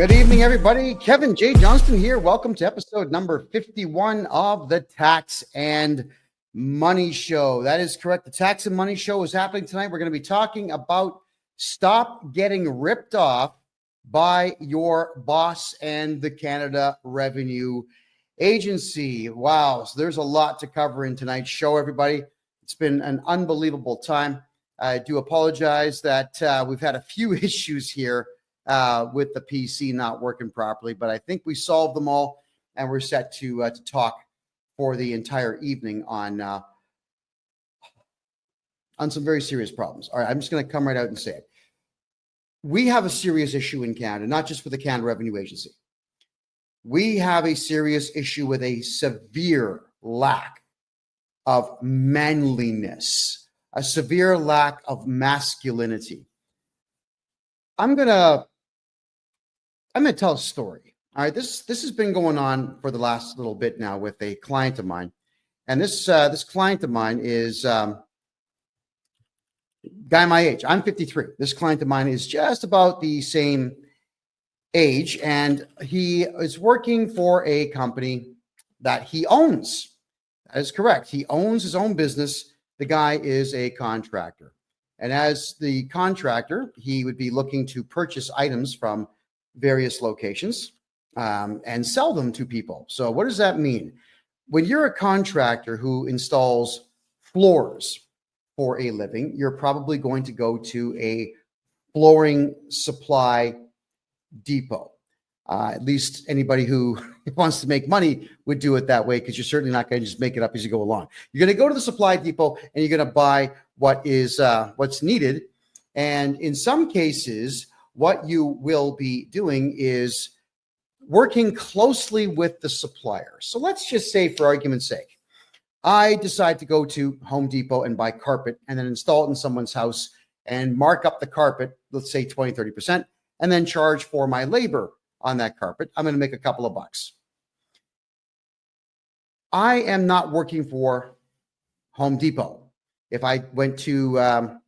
Good evening, everybody. Kevin J. Johnston here. Welcome to episode number 51 of the Tax and Money Show. That is correct. The Tax and Money Show is happening tonight. We're going to be talking about stop getting ripped off by your boss and the Canada Revenue Agency. Wow. So there's a lot to cover in tonight's show, everybody. It's been an unbelievable time. I do apologize that we've had a few issues here with the PC not working properly, but I think we solved them all, and we're set to talk for the entire evening on some very serious problems. All right, I'm just going to come right out and say it. We have a serious issue in Canada, not just with the Canada Revenue Agency. We have a serious issue with a severe lack of manliness, a severe lack of masculinity. I'm gonna tell a story. All right, this has been going on for the last little bit now with a client of mine, and this client of mine is guy my age. I'm 53. This client of mine is just about the same age, and he is working for a company that he owns. That is correct. He owns his own business. The guy is a contractor. And as the contractor, he would be looking to purchase items from various locations and sell them to people. So what does that mean? When you're a contractor who installs floors for a living, you're probably going to go to a flooring supply depot. At least anybody who wants to make money would do it that way, because you're certainly not going to just make it up as you go along. You're going to go to the supply depot and you're going to buy what is what's needed. And in some cases, what you will be doing is working closely with the supplier. So let's just say, for argument's sake, I decide to go to Home Depot and buy carpet and then install it in someone's house and mark up the carpet, let's say 20, 30%, and then charge for my labor on that carpet. I'm going to make a couple of bucks. I am not working for Home Depot. If I went to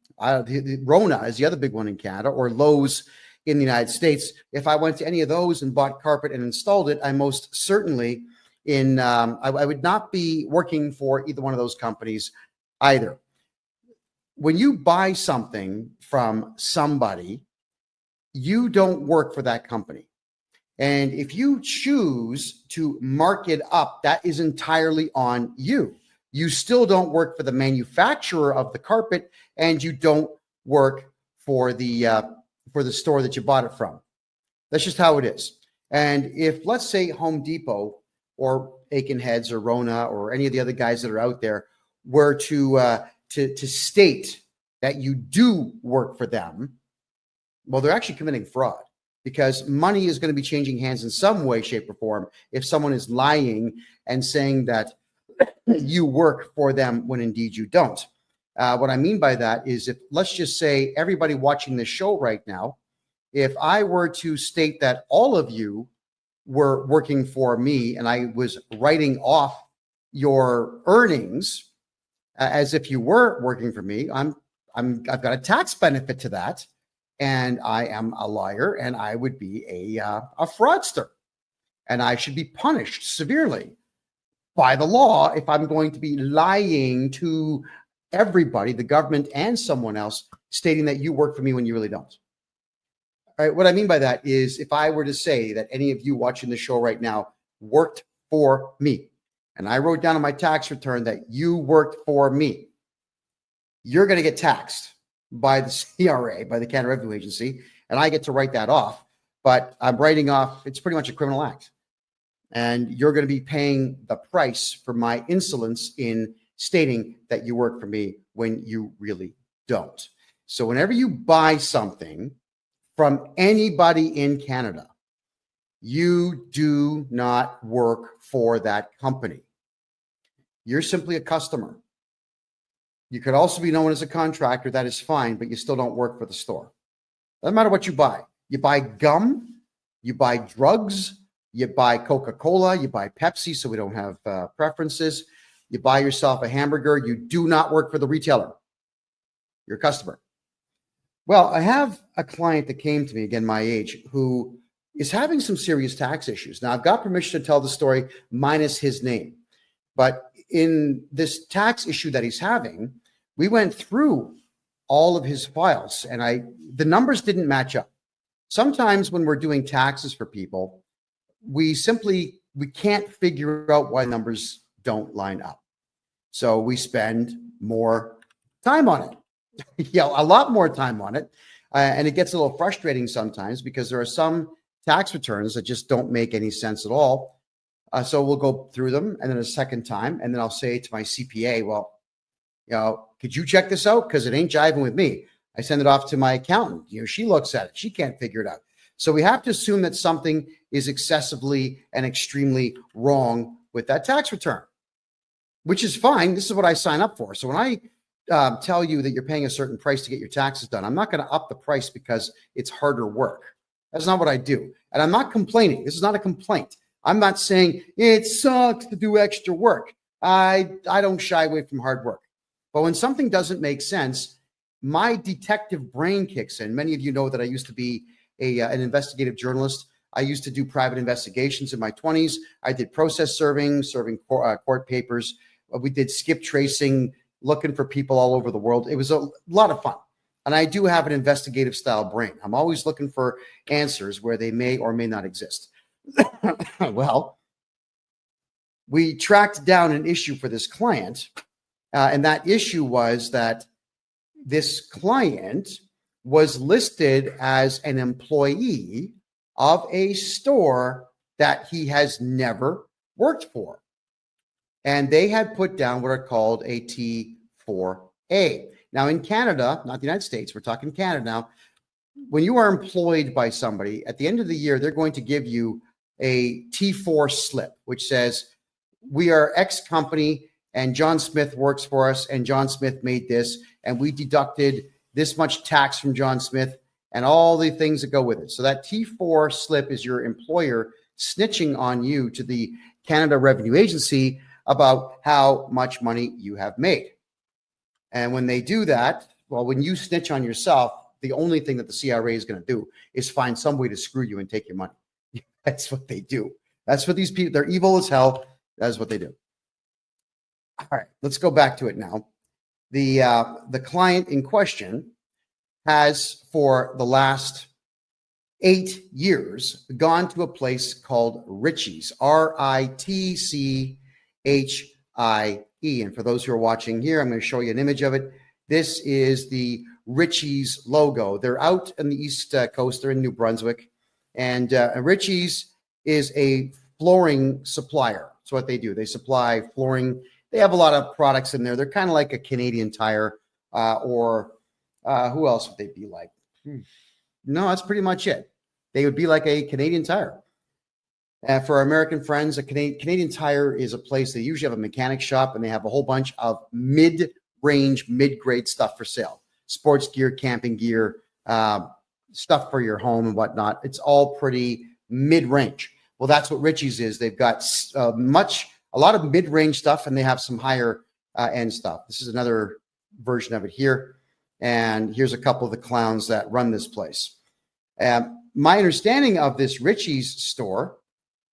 Rona is the other big one in Canada, or Lowe's in the United States, if I went to any of those and bought carpet and installed it, I most certainly I would not be working for either one of those companies either. When you buy something from somebody, you don't work for that company. And if you choose to mark it up, that is entirely on you. You still don't work for the manufacturer of the carpet, and you don't work for the store that you bought it from. That's just how it is. And if, let's say, Home Depot or Aiken Heads or Rona or any of the other guys that are out there were to state that you do work for them, well, they're actually committing fraud, because money is going to be changing hands in some way, shape, or form if someone is lying and saying that you work for them when indeed you don't. What I mean by that is, if, let's just say, everybody watching this show right now, if I were to state that all of you were working for me and I was writing off your earnings as if you were working for me, I've got a tax benefit to that. And I am a liar, and I would be a fraudster, and I should be punished severely by the law if I'm going to be lying to everybody, the government and someone else, stating that you work for me when you really don't. All right, what I mean by that is, if I were to say that any of you watching the show right now worked for me, and I wrote down on my tax return that you worked for me, you're going to get taxed by the CRA, by the Canada Revenue Agency, and I get to write that off. But I'm writing off, it's pretty much a criminal act. And you're going to be paying the price for my insolence in stating that you work for me when you really don't. So whenever you buy something from anybody in Canada, you do not work for that company. You're simply a customer. You could also be known as a contractor. That is fine, but you still don't work for the store. Doesn't matter what you buy. You buy gum, you buy drugs, you buy Coca-Cola, you buy Pepsi, so we don't have preferences. You buy yourself a hamburger. You do not work for the retailer. You're a customer. Well, I have a client that came to me, again, my age, who is having some serious tax issues. Now, I've got permission to tell the story minus his name, but in this tax issue that he's having, we went through all of his files and the numbers didn't match up. Sometimes when we're doing taxes for people, we can't figure out why numbers don't line up. So we spend more time on it, a lot more time on it. And it gets a little frustrating sometimes because there are some tax returns that just don't make any sense at all. So we'll go through them and then a second time, and then I'll say to my CPA, well, could you check this out? Because it ain't jiving with me. I send it off to my accountant. She looks at it. She can't figure it out. So we have to assume that something is excessively and extremely wrong with that tax return, which is fine. This is what I sign up for. So when I tell you that you're paying a certain price to get your taxes done, I'm not going to up the price because it's harder work. That's not what I do. And I'm not complaining. This is not a complaint. I'm not saying it sucks to do extra work. I don't shy away from hard work. But when something doesn't make sense, my detective brain kicks in. Many of you know that I used to be an investigative journalist. I used to do private investigations in my 20s. I did process serving court papers. We did skip tracing, looking for people all over the world. It was a lot of fun. And I do have an investigative style brain. I'm always looking for answers where they may or may not exist. Well, we tracked down an issue for this client. And that issue was that this client was listed as an employee of a store that he has never worked for. And they had put down what are called a T4A. Now in Canada, not the United States, we're talking Canada now, when you are employed by somebody, at the end of the year, they're going to give you a T4 slip, which says, we are X company and John Smith works for us and John Smith made this and we deducted this much tax from John Smith and all the things that go with it. So that T4 slip is your employer snitching on you to the Canada Revenue Agency about how much money you have made. And when they do that, well, when you snitch on yourself, the only thing that the CRA is going to do is find some way to screw you and take your money. That's what they do. That's what these people, they're evil as hell. That's what they do. All right, let's go back to it now. The client in question has, for the last 8 years, gone to a place called Ritchie's, Ritchie. And for those who are watching here, I'm going to show you an image of it. This is the Ritchie's logo. They're out on the East Coast. They're in New Brunswick. And Ritchie's is a flooring supplier. That's what they do. They supply flooring. They have a lot of products in there. They're kind of like a Canadian Tire or who else would they be like? No, that's pretty much it. They would be like a Canadian Tire. For our American friends, a Canadian Tire is a place they usually have a mechanic shop and they have a whole bunch of mid-range, mid-grade stuff for sale. Sports gear, camping gear, stuff for your home and whatnot. It's all pretty mid-range. Well, that's what Ritchie's is. They've got a lot of mid-range stuff and they have some higher end stuff. This is another version of it here. And here's a couple of the clowns that run this place. My understanding of this Ritchie's store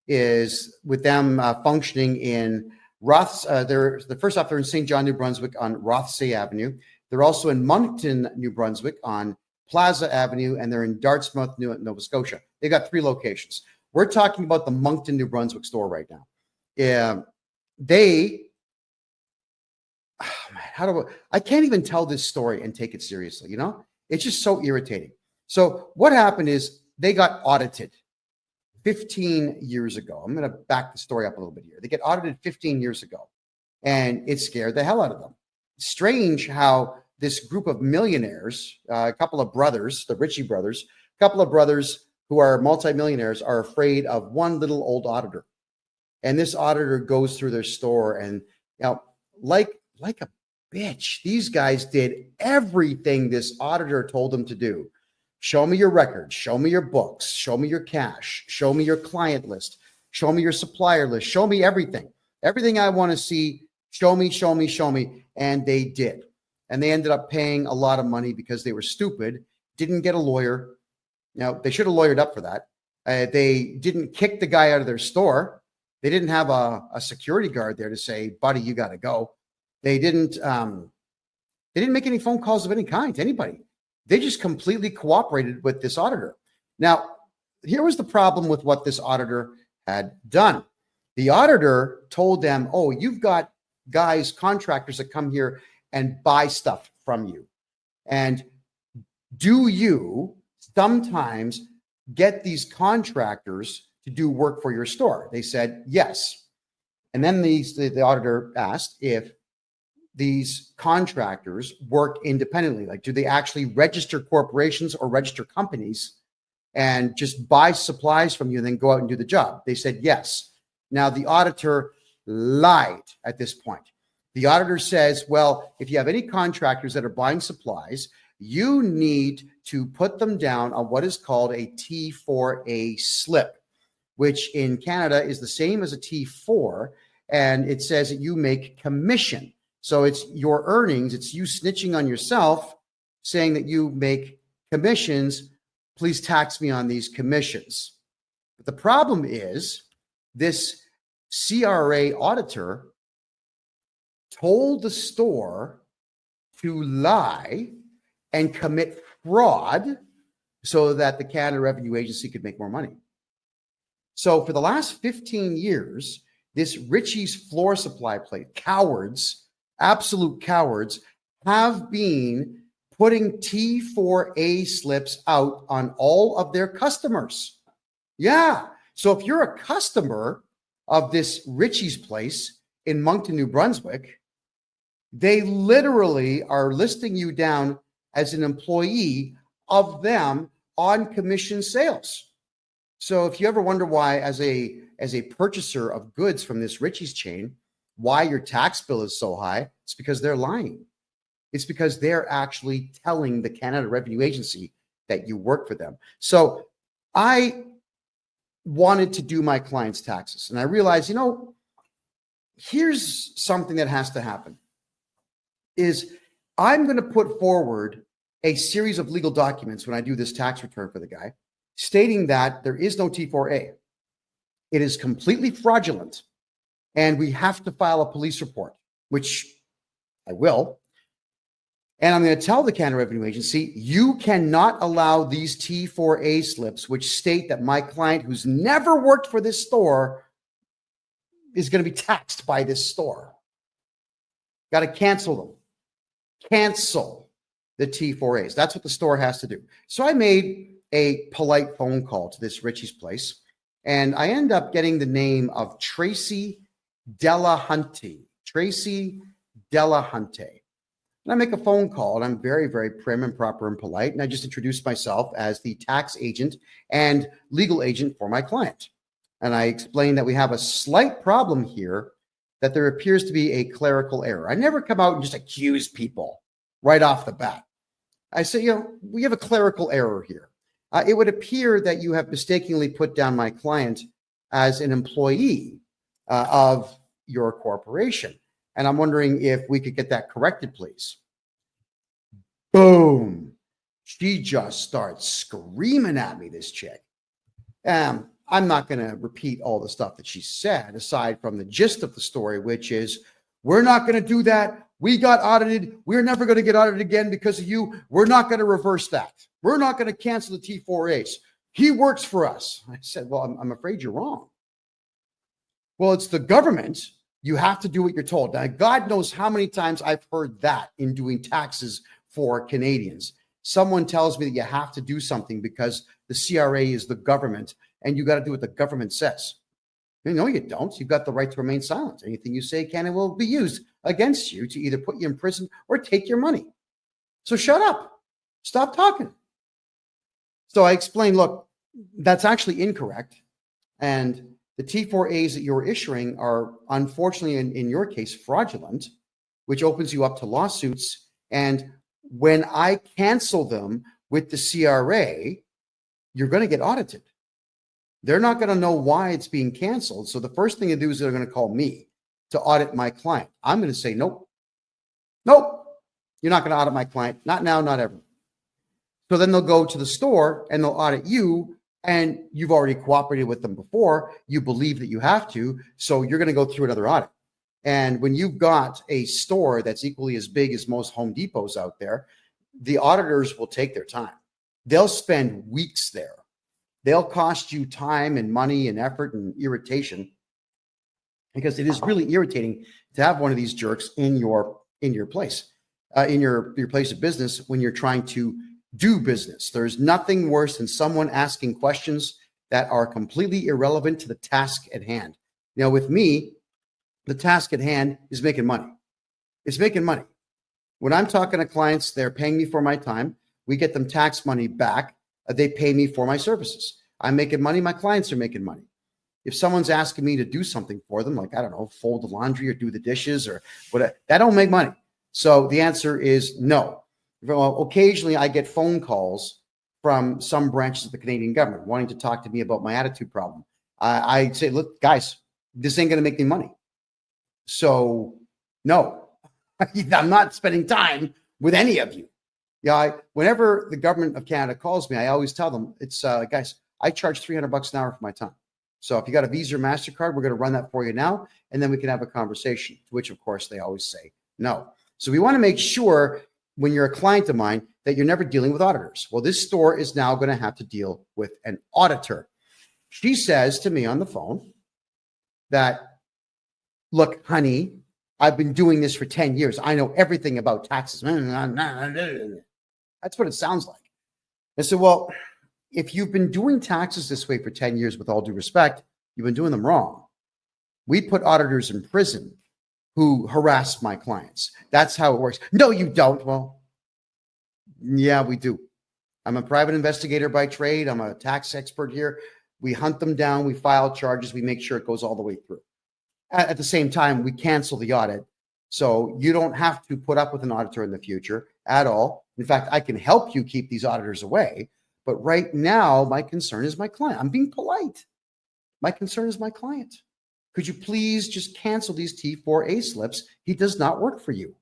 is with them functioning in first off, they're in St. John, New Brunswick on Rothsay Avenue. They're also in Moncton, New Brunswick on Plaza Avenue, and they're in Dartmouth, Nova Scotia. They got 3 locations. We're talking about the Moncton, New Brunswick store right now. I can't even tell this story and take it seriously, It's just so irritating. So what happened is they got audited 15 years ago. I'm going to back the story up a little bit here. They get audited 15 years ago, and it scared the hell out of them. Strange how this group of millionaires, a couple of brothers, the Ritchie brothers, a couple of brothers who are multimillionaires are afraid of one little old auditor. And this auditor goes through their store and, like a bitch, these guys did everything this auditor told them to do. Show me your records, show me your books, show me your cash, show me your client list, show me your supplier list, show me everything. Everything I want to see, show me. And they did. And they ended up paying a lot of money because they were stupid, didn't get a lawyer. Now, they should have lawyered up for that. They didn't kick the guy out of their store. They didn't have a security guard there to say, buddy, you got to go. They didn't make any phone calls of any kind to anybody. They just completely cooperated with this auditor. Now, here was the problem with what this auditor had done. The auditor told them, oh, you've got guys, contractors that come here and buy stuff from you. And do you sometimes get these contractors to do work for your store? They said, yes. And then the auditor asked if these contractors work independently. Like, do they actually register corporations or register companies and just buy supplies from you and then go out and do the job? They said, yes. Now, the auditor lied at this point. The auditor says, well, if you have any contractors that are buying supplies, you need to put them down on what is called a T4A slip, which in Canada is the same as a T4. And it says that you make commission. So it's your earnings. It's you snitching on yourself, saying that you make commissions. Please tax me on these commissions. But the problem is this CRA auditor told the store to lie and commit fraud so that the Canada Revenue Agency could make more money. So for the last 15 years, this Ritchie's floor supply plate, cowards, absolute cowards, have been putting T4A slips out on all of their customers. Yeah. So if you're a customer of this Ritchie's place in Moncton, New Brunswick, they literally are listing you down as an employee of them on commission sales. So if you ever wonder why, as a purchaser of goods from this Ritchie's chain, why your tax bill is so high, it's because they're lying. It's because they're actually telling the Canada Revenue Agency that you work for them. So I wanted to do my clients' taxes, and I realized, here's something that has to happen. Is I'm going to put forward a series of legal documents when I do this tax return for the guy, stating that there is no T4A. It is completely fraudulent, and we have to file a police report, which I will. And I'm going to tell the Canada Revenue Agency, you cannot allow these T4A slips, which state that my client who's never worked for this store is going to be taxed by this store. Got to cancel them. Cancel the T4As. That's what the store has to do. So I made a polite phone call to this Ritchie's place, and I end up getting the name of Tracy Delahunty. Tracy Delahunty. And I make a phone call, and I'm very, very prim and proper and polite, and I just introduce myself as the tax agent and legal agent for my client. And I explain that we have a slight problem here, that there appears to be a clerical error. I never come out and just accuse people right off the bat. I say, we have a clerical error here. It would appear that you have mistakenly put down my client as an employee of your corporation. And I'm wondering if we could get that corrected, please. Boom. She just starts screaming at me, this chick. I'm not going to repeat all the stuff that she said, aside from the gist of the story, which is, we're not going to do that. We got audited. We're never going to get audited again because of you. We're not going to reverse that. We're not going to cancel the T4As. He works for us. I said, well, I'm afraid you're wrong. Well, it's the government. You have to do what you're told. Now, God knows how many times I've heard that in doing taxes for Canadians. Someone tells me that you have to do something because the CRA is the government and you got to do what the government says. No, you don't. You've got the right to remain silent. Anything you say can and will be used against you to either put you in prison or take your money. So shut up. Stop talking. So I explained, look, that's actually incorrect. And the T4As that you're issuing are, unfortunately, in your case, fraudulent, which opens you up to lawsuits. And when I cancel them with the CRA, you're going to get audited. They're not going to know why it's being canceled. So the first thing to do is they're going to call me to audit my client. I'm going to say, nope, you're not going to audit my client. Not now, not ever. So then they'll go to the store and they'll audit you and you've already cooperated with them before, you believe that you have to, so you're going to go through another audit. And when you've got a store that's equally as big as most Home Depots out there, the auditors will take their time. They'll spend weeks there. They'll cost you time and money and effort and irritation, because it is really irritating to have one of these jerks in your place, in your place of business when you're trying to do business. There's nothing worse than someone asking questions that are completely irrelevant to the task at hand. Now, with me, the task at hand is making money. It's making money. When I'm talking to clients, they're paying me for my time. We get them tax money back. They pay me for my services. I'm making money. My clients are making money. If someone's asking me to do something for them, like, I don't know, fold the laundry or do the dishes or whatever, that don't make money. So the answer is no. Well, occasionally I get phone calls from some branches of the Canadian government wanting to talk to me about my attitude problem. I say, look, guys, this ain't going to make me money. So no, I'm not spending time with any of you. Yeah, whenever the government of Canada calls me, I always tell them, it's guys, I charge $300 an hour for my time. So if you got a Visa or MasterCard, we're going to run that for you now, and then we can have a conversation, to which, of course, they always say no. So we want to make sure when you're a client of mine that you're never dealing with auditors. Well, this store is now going to have to deal with an auditor. She says to me on the phone that, look, honey, I've been doing this for 10 years. I know everything about taxes. That's what it sounds like. I said, well, if you've been doing taxes this way for 10 years, with all due respect, you've been doing them wrong. We put auditors in prison who harass my clients. That's how it works. No, you don't. Well, yeah, we do. I'm a private investigator by trade. I'm a tax expert here. We hunt them down. We file charges. We make sure it goes all the way through. At the same time, we cancel the audit. So you don't have to put up with an auditor in the future at all. In fact, I can help you keep these auditors away. But right now, my concern is my client. I'm being polite. My concern is my client. Could you please just cancel these T4A slips? He does not work for you.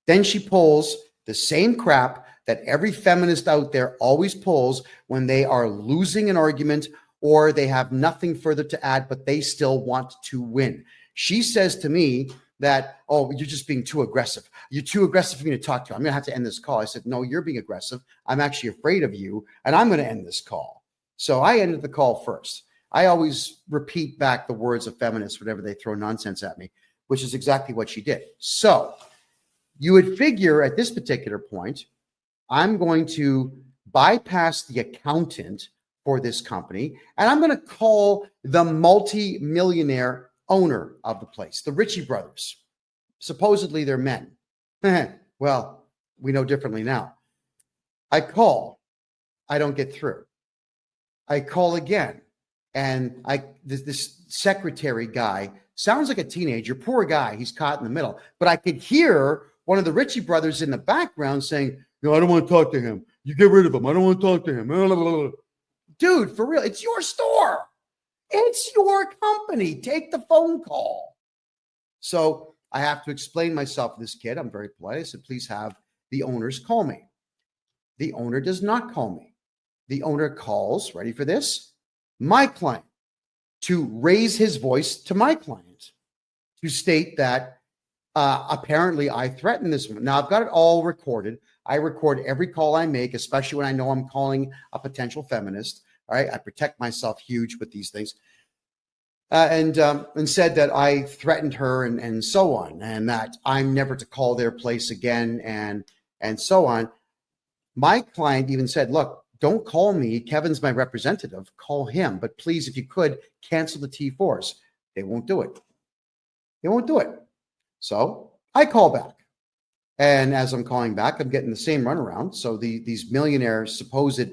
Then she pulls the same crap that every feminist out there always pulls when they are losing an argument or they have nothing further to add, but they still want to win. She says to me that, oh, you're just being too aggressive. You're too aggressive for me to talk to. I'm going to have to end this call. I said, no, you're being aggressive. I'm actually afraid of you, and I'm going to end this call. So I ended the call first. I always repeat back the words of feminists whenever they throw nonsense at me, which is exactly what she did. So you would figure at this particular point, I'm going to bypass the accountant for this company, and I'm going to call the multi-millionaire owner of the place, the Ritchie brothers. Supposedly they're men. Well, we know differently now. I call. I don't get through. I call again. And this secretary guy sounds like a teenager, poor guy. He's caught in the middle. But I could hear one of the Ritchie brothers in the background saying, no, I don't want to talk to him. You get rid of him. I don't want to talk to him. Dude, for real, it's your store. It's your company. Take the phone call. So I have to explain myself to this kid. I'm very polite. I said, please have the owners call me. The owner does not call me. The owner calls, ready for this, my client, to raise his voice to my client, to state that apparently I threatened this woman. Now, I've got it all recorded. I record every call I make, especially when I know I'm calling a potential feminist. All right, I protect myself huge with these things. And said that I threatened her and so on, and that I'm never to call their place again and so on. My client even said, look, don't call me. Kevin's my representative. Call him. But please, if you could, cancel the T4s. They won't do it. They won't do it. So I call back. And as I'm calling back, I'm getting the same runaround. So these millionaire supposed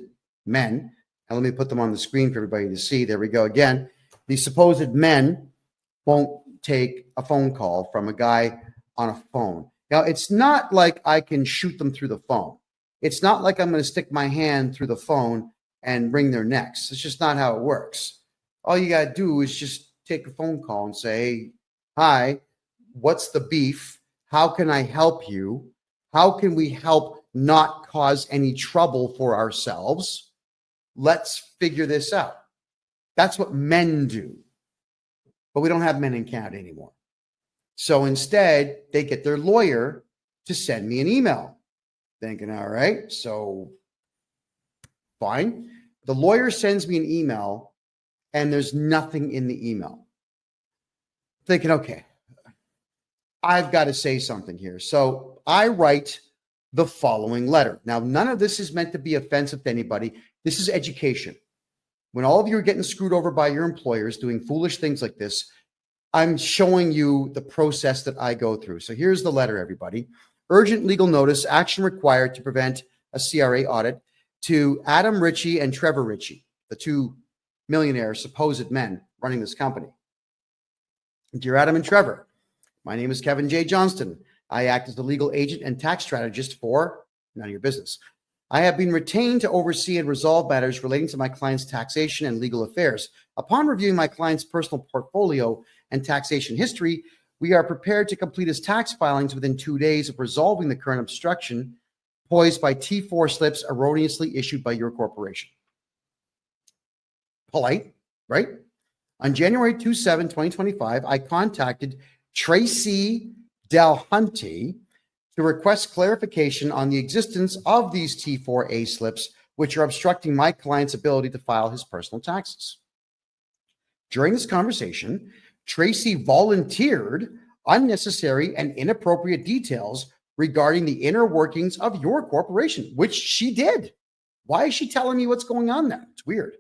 men, and let me put them on the screen for everybody to see. There we go again. These supposed men won't take a phone call from a guy on a phone. Now, it's not like I can shoot them through the phone. It's not like I'm going to stick my hand through the phone and wring their necks. It's just not how it works. All you got to do is just take a phone call and say, hey, hi, what's the beef? How can I help you? How can we help not cause any trouble for ourselves? let's figure this out. That's what men do. But we don't have men in Canada anymore. So instead, they get their lawyer to send me an email. Thinking, all right, so fine. The lawyer sends me an email and there's nothing in the email. Thinking, okay, I've got to say something here. So I write the following letter. Now, none of this is meant to be offensive to anybody. This is education. When all of you are getting screwed over by your employers doing foolish things like this, I'm showing you the process that I go through. So here's the letter, everybody. Urgent legal notice, action required to prevent a CRA audit to Adam Ritchie and Trevor Ritchie, the two millionaire supposed men running this company. Dear Adam and Trevor, my name is KevinJJohnston. I act as the legal agent and tax strategist for none of your business. I have been retained to oversee and resolve matters relating to my client's taxation and legal affairs. Upon reviewing my client's personal portfolio and taxation history, we are prepared to complete his tax filings within 2 days of resolving the current obstruction posed by T4 slips erroneously issued by your corporation. Polite, right? On January 27, 2025, I contacted Tracy Delhunty to request clarification on the existence of these T4A slips, which are obstructing my client's ability to file his personal taxes. During this conversation, Tracy volunteered unnecessary and inappropriate details regarding the inner workings of your corporation, which she did. Why is she telling me what's going on there? It's weird.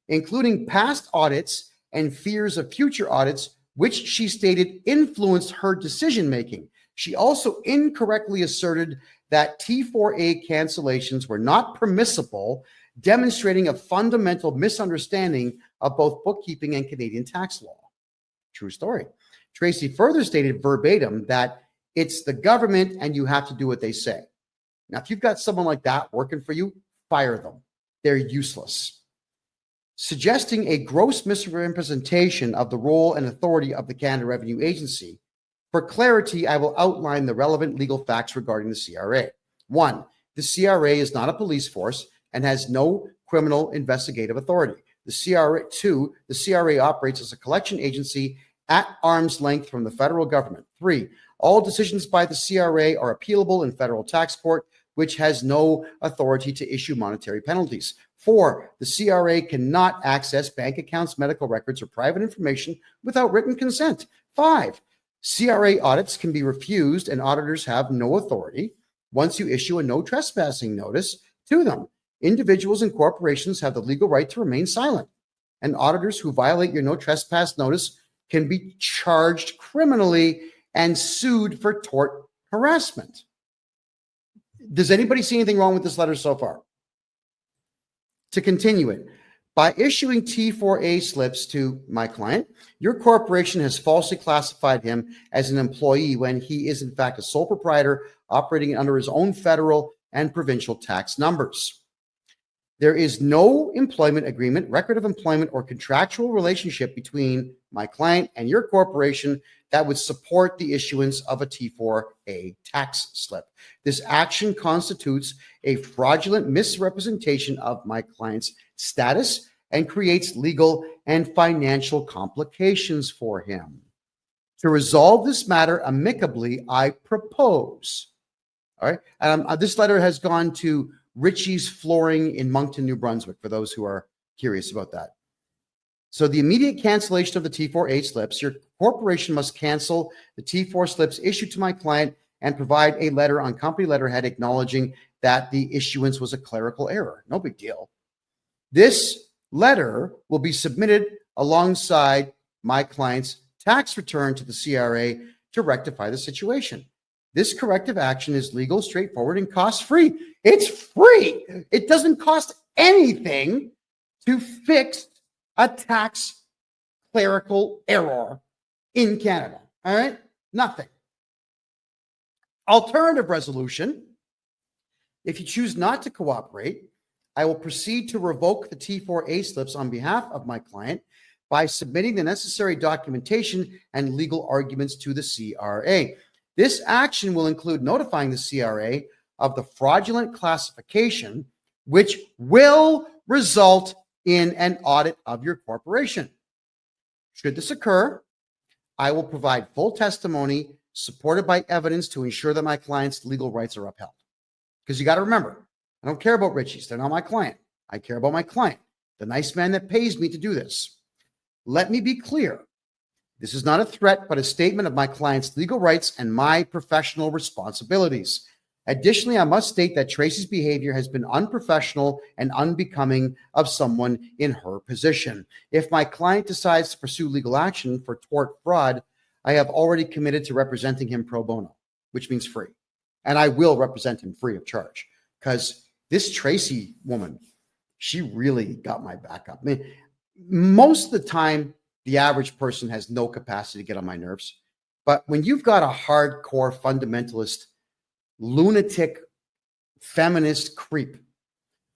Including past audits and fears of future audits, which she stated influenced her decision-making. She also incorrectly asserted that T4A cancellations were not permissible, demonstrating a fundamental misunderstanding of both bookkeeping and Canadian tax law. True story. Tracy further stated verbatim that it's the government and you have to do what they say. Now, if you've got someone like that working for you, fire them. They're useless. Suggesting a gross misrepresentation of the role and authority of the Canada Revenue Agency. For clarity, I will outline the relevant legal facts regarding the CRA. 1, the CRA is not a police force and has no criminal investigative authority. The CRA, 2, the CRA operates as a collection agency at arm's length from the federal government. 3, all decisions by the CRA are appealable in federal tax court, which has no authority to issue monetary penalties. 4, the CRA cannot access bank accounts, medical records, or private information without written consent. 5, CRA audits can be refused and auditors have no authority once you issue a no trespassing notice to them. Individuals and corporations have the legal right to remain silent, and auditors who violate your no trespass notice can be charged criminally and sued for tort harassment. Does anybody see anything wrong with this letter so far? To continue it, by issuing T4A slips to my client, your corporation has falsely classified him as an employee when he is in fact a sole proprietor operating under his own federal and provincial tax numbers. There is no employment agreement, record of employment, or contractual relationship between my client and your corporation that would support the issuance of a T4A tax slip. This action constitutes a fraudulent misrepresentation of my client's status and creates legal and financial complications for him. To resolve this matter amicably, I propose. All right. This letter has gone to Ritchie's Flooring in Moncton, New Brunswick, for those who are curious about that. So the immediate cancellation of the T4A slips, your corporation must cancel the T4 slips issued to my client and provide a letter on company letterhead acknowledging that the issuance was a clerical error. No big deal. This letter will be submitted alongside my client's tax return to the CRA to rectify the situation. This corrective action is legal, straightforward, and cost-free. It's free. It doesn't cost anything to fix a tax clerical error in Canada. All right? Nothing. Alternative resolution. If you choose not to cooperate, I will proceed to revoke the T4A slips on behalf of my client by submitting the necessary documentation and legal arguments to the CRA. This action will include notifying the CRA of the fraudulent classification, which will result in an audit of your corporation. Should this occur, I will provide full testimony supported by evidence to ensure that my client's legal rights are upheld. Because you got to remember, I don't care about Richie's. They're not my client. I care about my client, the nice man that pays me to do this. Let me be clear. This is not a threat, but a statement of my client's legal rights and my professional responsibilities. Additionally, I must state that Tracy's behavior has been unprofessional and unbecoming of someone in her position. If my client decides to pursue legal action for tort fraud, I have already committed to representing him pro bono, which means free. And I will represent him free of charge, because this Tracy woman, she really got my back up. I mean, most of the time, the average person has no capacity to get on my nerves. But when you've got a hardcore fundamentalist, lunatic, feminist creep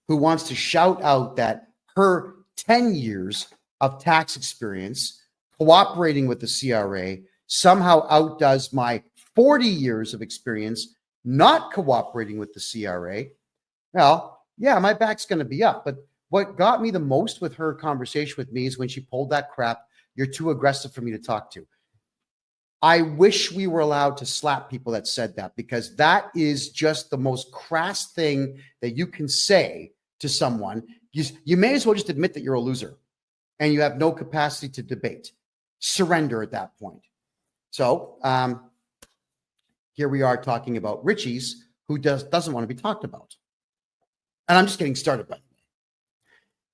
who wants to shout out that her 10 years of tax experience cooperating with the CRA somehow outdoes my 40 years of experience not cooperating with the CRA, well, yeah, my back's going to be up. But what got me the most with her conversation with me is when she pulled that crap, "You're too aggressive for me to talk to." I wish we were allowed to slap people that said that, because that is just the most crass thing that you can say to someone. You may as well just admit that you're a loser and you have no capacity to debate. Surrender at that point. So here we are talking about Richie's, who doesn't want to be talked about. And I'm just getting started, by the way.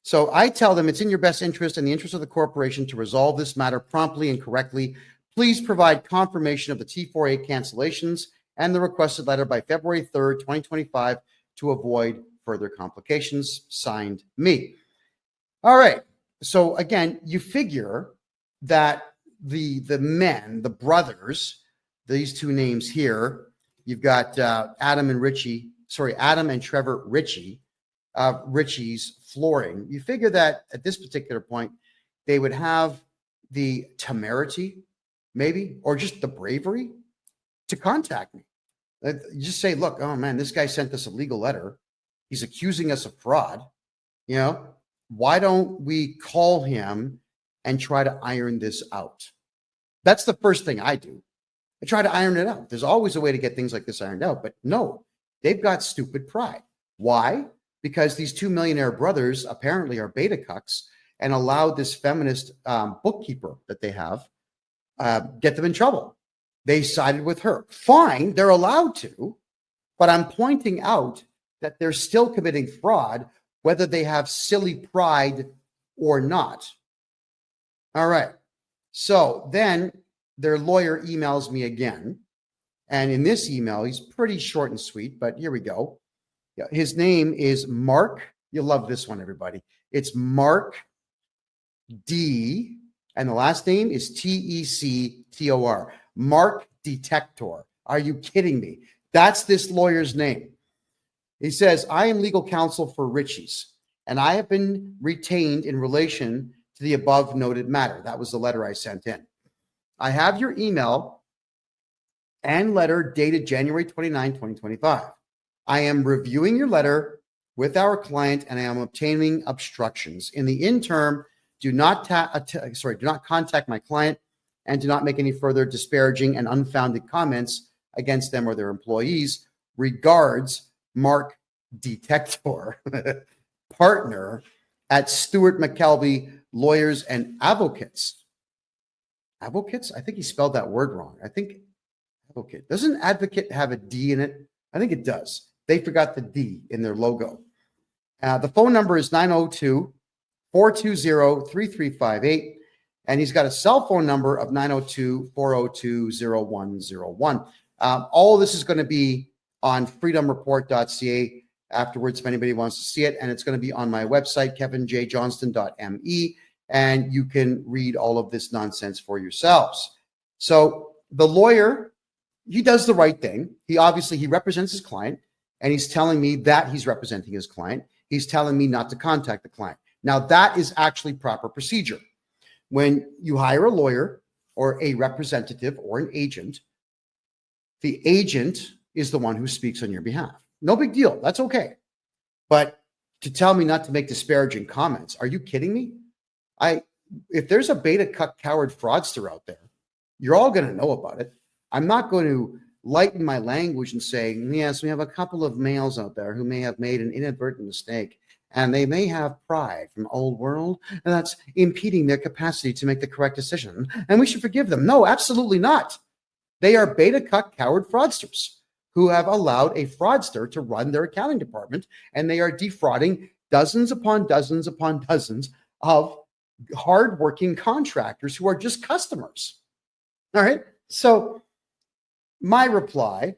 So I tell them it's in your best interest and the interest of the corporation to resolve this matter promptly and correctly. Please provide confirmation of the T4A cancellations and the requested letter by February 3rd, 2025 to avoid further complications. Signed, me. All right. So again, you figure that the men, the brothers, these two names here, you've got Adam and Trevor Ritchie, Ritchie's Flooring. You figure that at this particular point, they would have the temerity, maybe, or just the bravery to contact me. You just say, look, oh man, this guy sent us a legal letter. He's accusing us of fraud. You know, why don't we call him and try to iron this out? That's the first thing I do. I try to iron it out. There's always a way to get things like this ironed out, but no, they've got stupid pride. Why? Because these two millionaire brothers apparently are beta cucks and allowed this feminist bookkeeper that they have get them in trouble. They sided with her. Fine, they're allowed to, but I'm pointing out that they're still committing fraud, whether they have silly pride or not. All right. So then their lawyer emails me again. And in this email, he's pretty short and sweet, but here we go. His name is Mark. You'll love this one, everybody. It's Mark D. And the last name is Tector. Mark Detector. Are you kidding me? That's this lawyer's name. He says, I am legal counsel for Ritchie's, and I have been retained in relation to the above noted matter. That was the letter I sent in. I have your email and letter dated January 29, 2025. I am reviewing your letter with our client and I am obtaining obstructions. In the interim, do not contact my client and do not make any further disparaging and unfounded comments against them or their employees. Regards, Mark Detector, partner at Stewart McKelvey Lawyers and Advocates. Advocates? I think he spelled that word wrong. I think advocate. Doesn't advocate have a D in it? I think it does. They forgot the D in their logo. The phone number is 902-420-3358. And he's got a cell phone number of 902-402-0101. All of this is going to be on freedomreport.ca afterwards if anybody wants to see it. And it's going to be on my website, KevinJJohnston.me. And you can read all of this nonsense for yourselves. So the lawyer, he does the right thing. He represents his client, and he's telling me that he's representing his client. He's telling me not to contact the client. Now, that is actually proper procedure. When you hire a lawyer or a representative or an agent, the agent is the one who speaks on your behalf. No big deal. That's okay. But to tell me not to make disparaging comments. Are you kidding me? If there's a beta cuck coward fraudster out there, you're all going to know about it. I'm not going to lighten my language and say, yes, we have a couple of males out there who may have made an inadvertent mistake, and they may have pride from old world, and that's impeding their capacity to make the correct decision, and we should forgive them. No, absolutely not. They are beta cuck coward fraudsters who have allowed a fraudster to run their accounting department, and they are defrauding dozens upon dozens upon dozens of hardworking contractors who are just customers. All right. So my reply,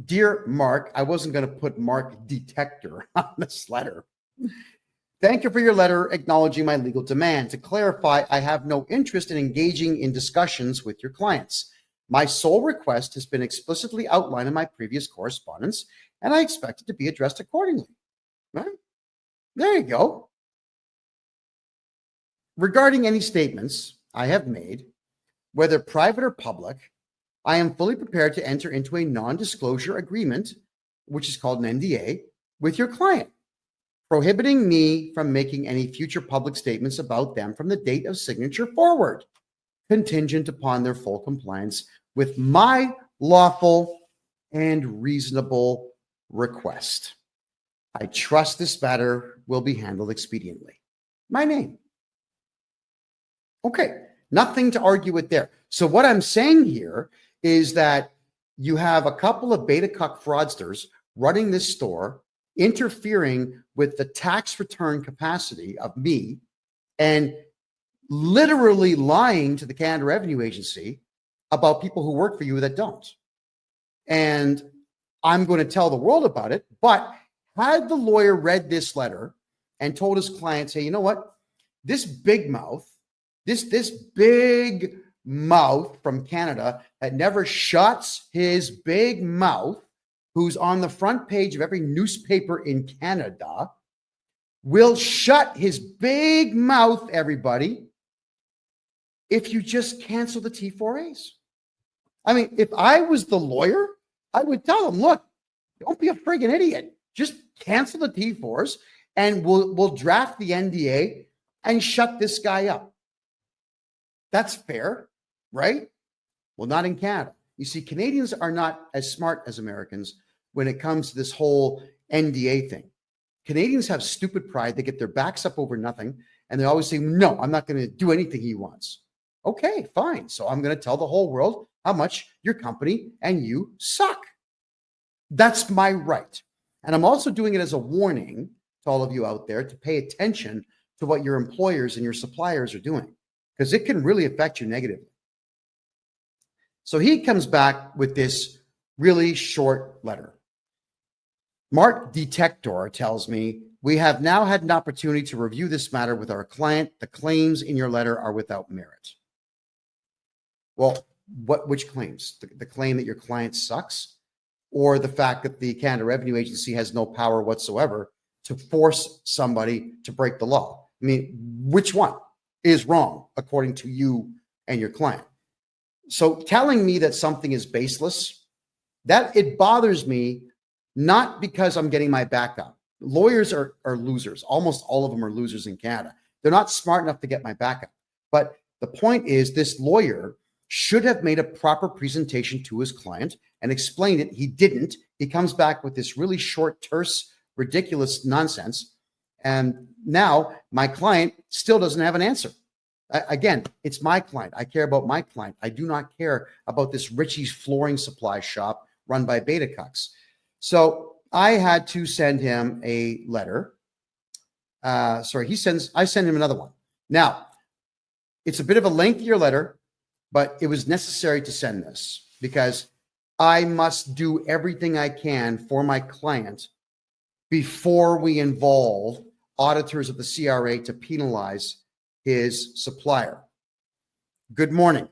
dear Mark, I wasn't going to put Mark Detector on this letter. Thank you for your letter acknowledging my legal demand. To clarify, I have no interest in engaging in discussions with your clients. My sole request has been explicitly outlined in my previous correspondence, and I expect it to be addressed accordingly. Right? There you go. Regarding any statements I have made, whether private or public, I am fully prepared to enter into a non-disclosure agreement, which is called an NDA, with your client, prohibiting me from making any future public statements about them from the date of signature forward, contingent upon their full compliance with my lawful and reasonable request. I trust this matter will be handled expediently. My name. Okay, nothing to argue with there. So what I'm saying here is that you have a couple of beta cuck fraudsters running this store, interfering with the tax return capacity of me, and literally lying to the Canada Revenue Agency about people who work for you that don't. And I'm going to tell the world about it. But had the lawyer read this letter and told his clients, hey, you know what? This big mouth, this big mouth from Canada that never shuts his big mouth, who's on the front page of every newspaper in Canada, will shut his big mouth, everybody, if you just cancel the T4As. I mean, if I was the lawyer, I would tell him, look, don't be a friggin' idiot. Just cancel the T4s and we'll draft the NDA and shut this guy up. That's fair, right? Well, not in Canada. You see, Canadians are not as smart as Americans when it comes to this whole NDA thing. Canadians have stupid pride. They get their backs up over nothing. And they always say, no, I'm not going to do anything he wants. Okay, fine. So I'm going to tell the whole world how much your company and you suck. That's my right. And I'm also doing it as a warning to all of you out there to pay attention to what your employers and your suppliers are doing, because it can really affect you negatively. So he comes back with this really short letter. Mark Detector tells me, we have now had an opportunity to review this matter with our client. The claims in your letter are without merit. Well, which claims? The claim that your client sucks, or the fact that the Canada Revenue Agency has no power whatsoever to force somebody to break the law? I mean, which one is wrong according to you and your client? So telling me that something is baseless, that it bothers me, not because I'm getting my back up. Lawyers are losers. Almost all of them are losers in Canada. They're not smart enough to get my back up. But the point is, this lawyer should have made a proper presentation to his client and explained it. He didn't. He comes back with this really short, terse, ridiculous nonsense. And now my client still doesn't have an answer. Again, it's my client. I care about my client. I do not care about this Richie's flooring supply shop run by beta cucks. So I had to send him a letter. I send him another one. Now, it's a bit of a lengthier letter, but it was necessary to send this because I must do everything I can for my client before we involve auditors of the CRA to penalize his supplier. Good morning.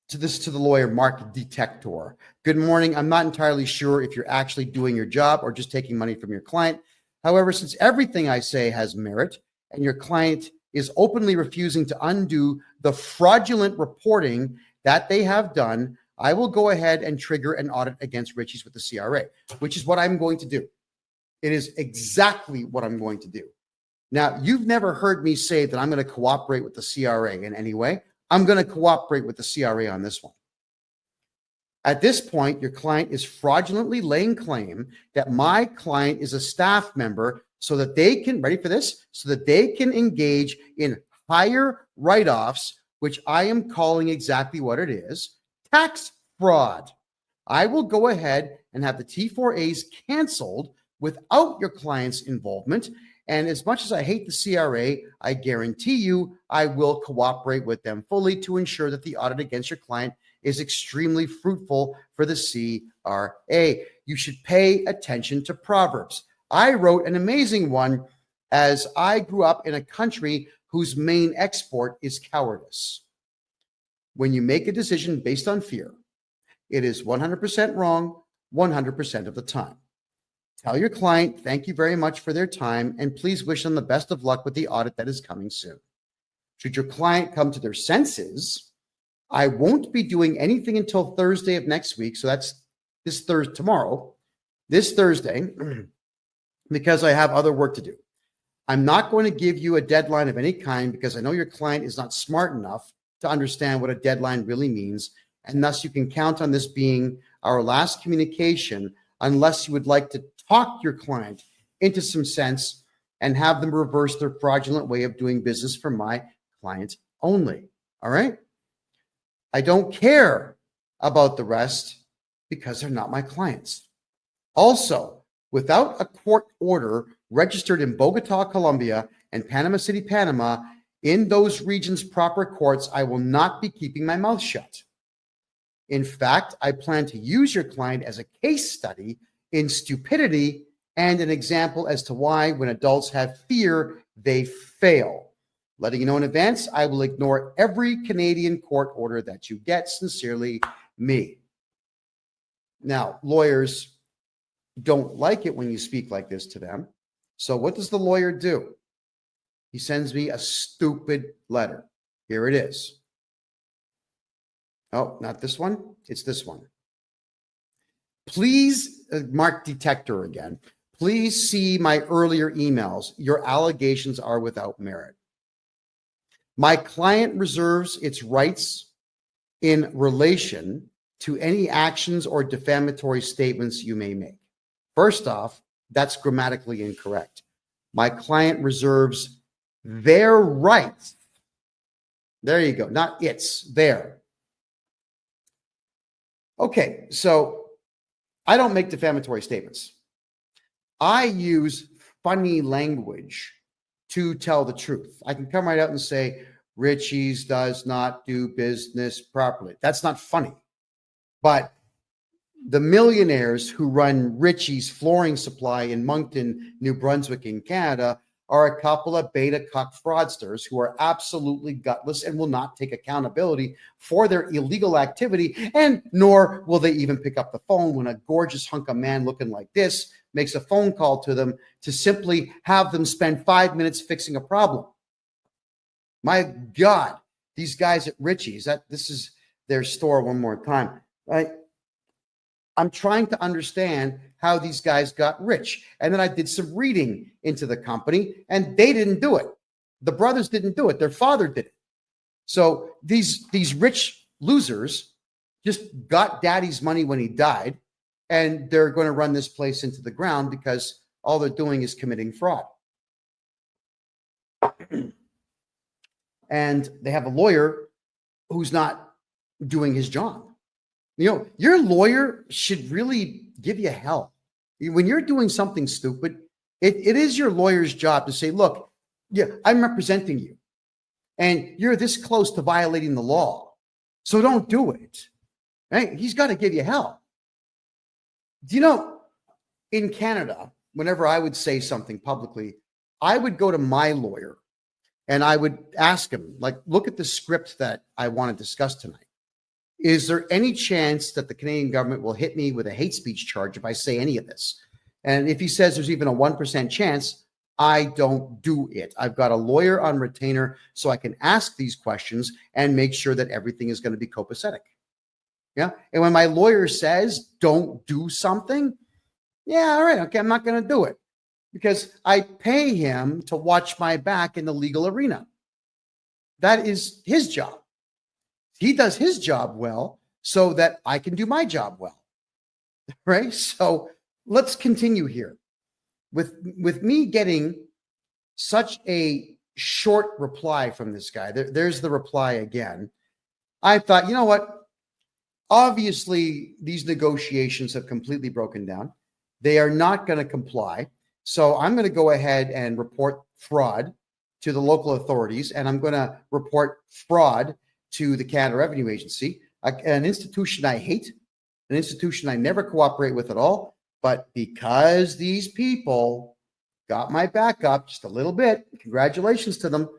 To the lawyer, Mark Detector. Good morning. I'm not entirely sure if you're actually doing your job or just taking money from your client. However, since everything I say has merit and your client is openly refusing to undo the fraudulent reporting that they have done, I will go ahead and trigger an audit against Richie's with the CRA, which is what I'm going to do. It is exactly what I'm going to do. Now, you've never heard me say that I'm going to cooperate with the CRA in any way. I'm going to cooperate with the CRA on this one. At this point, your client is fraudulently laying claim that my client is a staff member so that they can, ready for this, so that they can engage in higher write-offs, which I am calling exactly what it is, tax fraud. I will go ahead and have the T4As canceled without your client's involvement. And as much as I hate the CRA, I guarantee you I will cooperate with them fully to ensure that the audit against your client is extremely fruitful for the CRA. You should pay attention to Proverbs. I wrote an amazing one as I grew up in a country whose main export is cowardice. When you make a decision based on fear, it is 100% wrong 100% of the time. Tell your client, thank you very much for their time, and please wish them the best of luck with the audit that is coming soon. Should your client come to their senses, I won't be doing anything until Thursday of next week. So that's this Thursday, this Thursday, because I have other work to do. I'm not going to give you a deadline of any kind because I know your client is not smart enough to understand what a deadline really means. And thus you can count on this being our last communication unless you would like to talk your client into some sense and have them reverse their fraudulent way of doing business for my client only. All right? I don't care about the rest because they're not my clients. Also, without a court order registered in Bogota, Colombia, and Panama City, Panama, in those regions' proper courts, I will not be keeping my mouth shut. In fact, I plan to use your client as a case study in stupidity and an example as to why, when adults have fear, they fail. Letting you know in advance, I will ignore every Canadian court order that you get. Sincerely, me. Now, lawyers don't like it when you speak like this to them. So what does the lawyer do? He sends me a stupid letter. Here it is. Oh, not this one. It's this one. Please, mark detector again. Please see my earlier emails. Your allegations are without merit. My client reserves its rights in relation to any actions or defamatory statements you may make. First off, that's grammatically incorrect. My client reserves their rights. There you go. Not its, their. Okay, so I don't make defamatory statements. I use funny language to tell the truth. I can come right out and say, Richie's does not do business properly. That's not funny. But the millionaires who run Richie's Flooring Supply in Moncton, New Brunswick in Canada are a couple of beta cuck fraudsters who are absolutely gutless and will not take accountability for their illegal activity, and nor will they even pick up the phone when a gorgeous hunk of man looking like this makes a phone call to them to simply have them spend 5 minutes fixing a problem. My God, these guys at Richie's, this is their store one more time, right? I'm trying to understand how these guys got rich. And then I did some reading into the company, and they didn't do it. The brothers didn't do it. Their father did it. So these rich losers just got daddy's money when he died, and they're going to run this place into the ground because all they're doing is committing fraud. And they have a lawyer who's not doing his job. You know, your lawyer should really give you hell. When you're doing something stupid, it is your lawyer's job to say, look, yeah, I'm representing you, and you're this close to violating the law, so don't do it. Right? He's got to give you hell. Do you know, in Canada, whenever I would say something publicly, I would go to my lawyer and I would ask him, like, look at the script that I want to discuss tonight. Is there any chance that the Canadian government will hit me with a hate speech charge if I say any of this? And if he says there's even a 1% chance, I don't do it. I've got a lawyer on retainer so I can ask these questions and make sure that everything is going to be copacetic. Yeah. And when my lawyer says don't do something, yeah, all right, okay, I'm not going to do it. because I pay him to watch my back in the legal arena. That is his job. He does his job well so that I can do my job well, right? So let's continue here. With me getting such a short reply from this guy, there's the reply again. I thought, you know what? Obviously, these negotiations have completely broken down. They are not going to comply. So I'm going to go ahead and report fraud to the local authorities, and I'm going to report fraud to the Canada Revenue Agency, an institution I hate, an institution I never cooperate with at all. But because these people got my back up just a little bit, congratulations to them,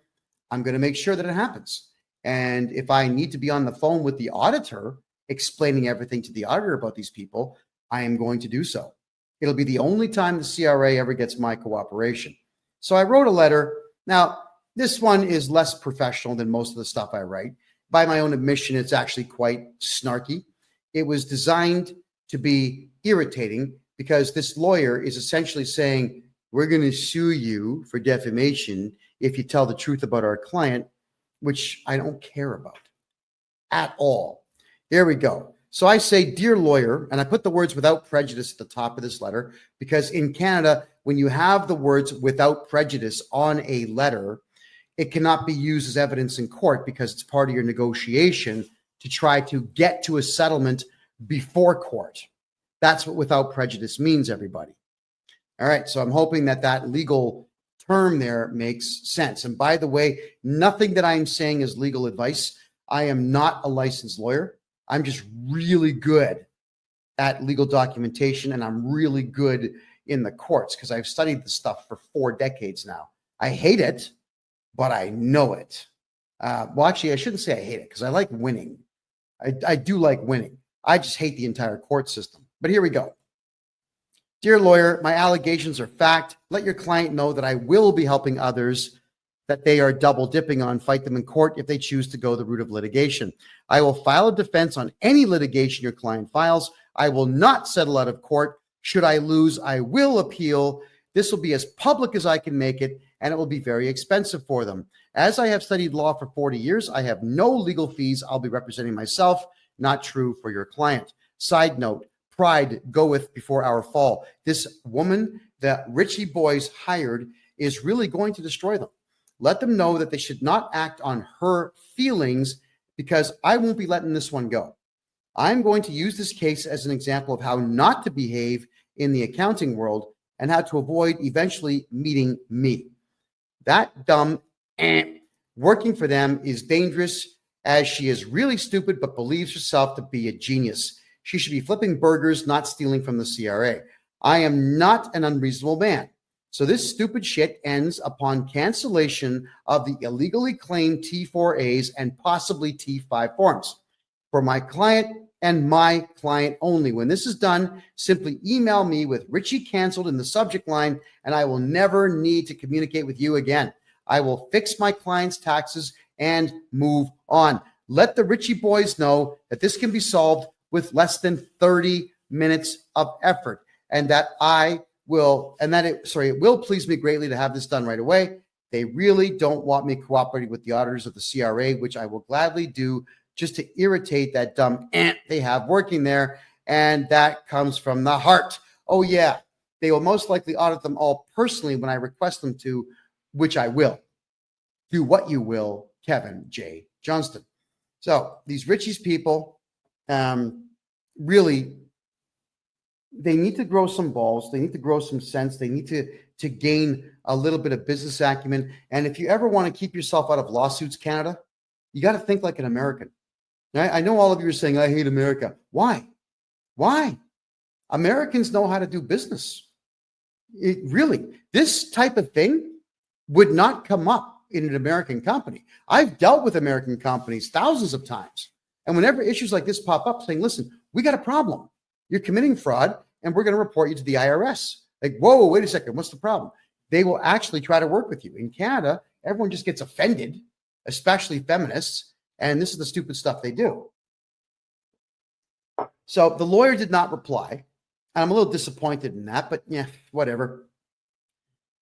I'm going to make sure that it happens. And if I need to be on the phone with the auditor, explaining everything to the auditor about these people, I am going to do so. It'll be the only time the CRA ever gets my cooperation. So I wrote a letter. Now, this one is less professional than most of the stuff I write. By my own admission, it's actually quite snarky. It was designed to be irritating because this lawyer is essentially saying, we're going to sue you for defamation if you tell the truth about our client, which I don't care about at all. There we go. So I say, dear lawyer, and I put the words without prejudice at the top of this letter, because in Canada, when you have the words without prejudice on a letter, it cannot be used as evidence in court because it's part of your negotiation to try to get to a settlement before court. That's what without prejudice means, everybody. All right, so I'm hoping that that legal term there makes sense. And by the way, nothing that I'm saying is legal advice. I am not a licensed lawyer. I'm just really good at legal documentation, and I'm really good in the courts because I've studied this stuff for 4 decades now. I hate it, but I know it. Well, actually, I shouldn't say I hate it because I like winning. I do like winning. I just hate the entire court system. But here we go. Dear lawyer, my allegations are fact. Let your client know that I will be helping others that they are double dipping on fight them in court if they choose to go the route of litigation. I will file a defense on any litigation your client files. I will not settle out of court. Should I lose, I will appeal. This will be as public as I can make it, and it will be very expensive for them. As I have studied law for 40 years, I have no legal fees. I'll be representing myself. Not true for your client. Side note, pride goeth before our fall. This woman that Richie Boys hired is really going to destroy them. Let them know that they should not act on her feelings because I won't be letting this one go. I'm going to use this case as an example of how not to behave in the accounting world and how to avoid eventually meeting me. That dumb working for them is dangerous as she is really stupid but believes herself to be a genius. She should be flipping burgers, not stealing from the CRA. I am not an unreasonable man. So this stupid shit ends upon cancellation of the illegally claimed T4As and possibly T5 forms for my client and my client only. When this is done, simply email me with Richie canceled in the subject line, and I will never need to communicate with you again. I will fix my client's taxes and move on. Let the Richie boys know that this can be solved with less than 30 minutes of effort, and that it will please me greatly to have this done right away. They really don't want me cooperating with the auditors of the CRA, which I will gladly do just to irritate that dumb ant they have working there. And that comes from the heart. Oh yeah, they will most likely audit them all personally when I request them to, which I will. Do what you will, Kevin J. Johnston. So these Richie's people, really, they need to grow some balls. They need to grow some sense. They need to gain a little bit of business acumen. And if you ever want to keep yourself out of lawsuits, Canada, you got to think like an American. I know all of you are saying, I hate America. Why? Why? Americans know how to do business. This type of thing would not come up in an American company. I've dealt with American companies thousands of times. And whenever issues like this pop up saying, listen, we got a problem. You're committing fraud and we're going to report you to the IRS. Like, whoa, wait a second. What's the problem? They will actually try to work with you. In Canada, everyone just gets offended, especially feminists. And this is the stupid stuff they do. So the lawyer did not reply. And I'm a little disappointed in that, but yeah, whatever.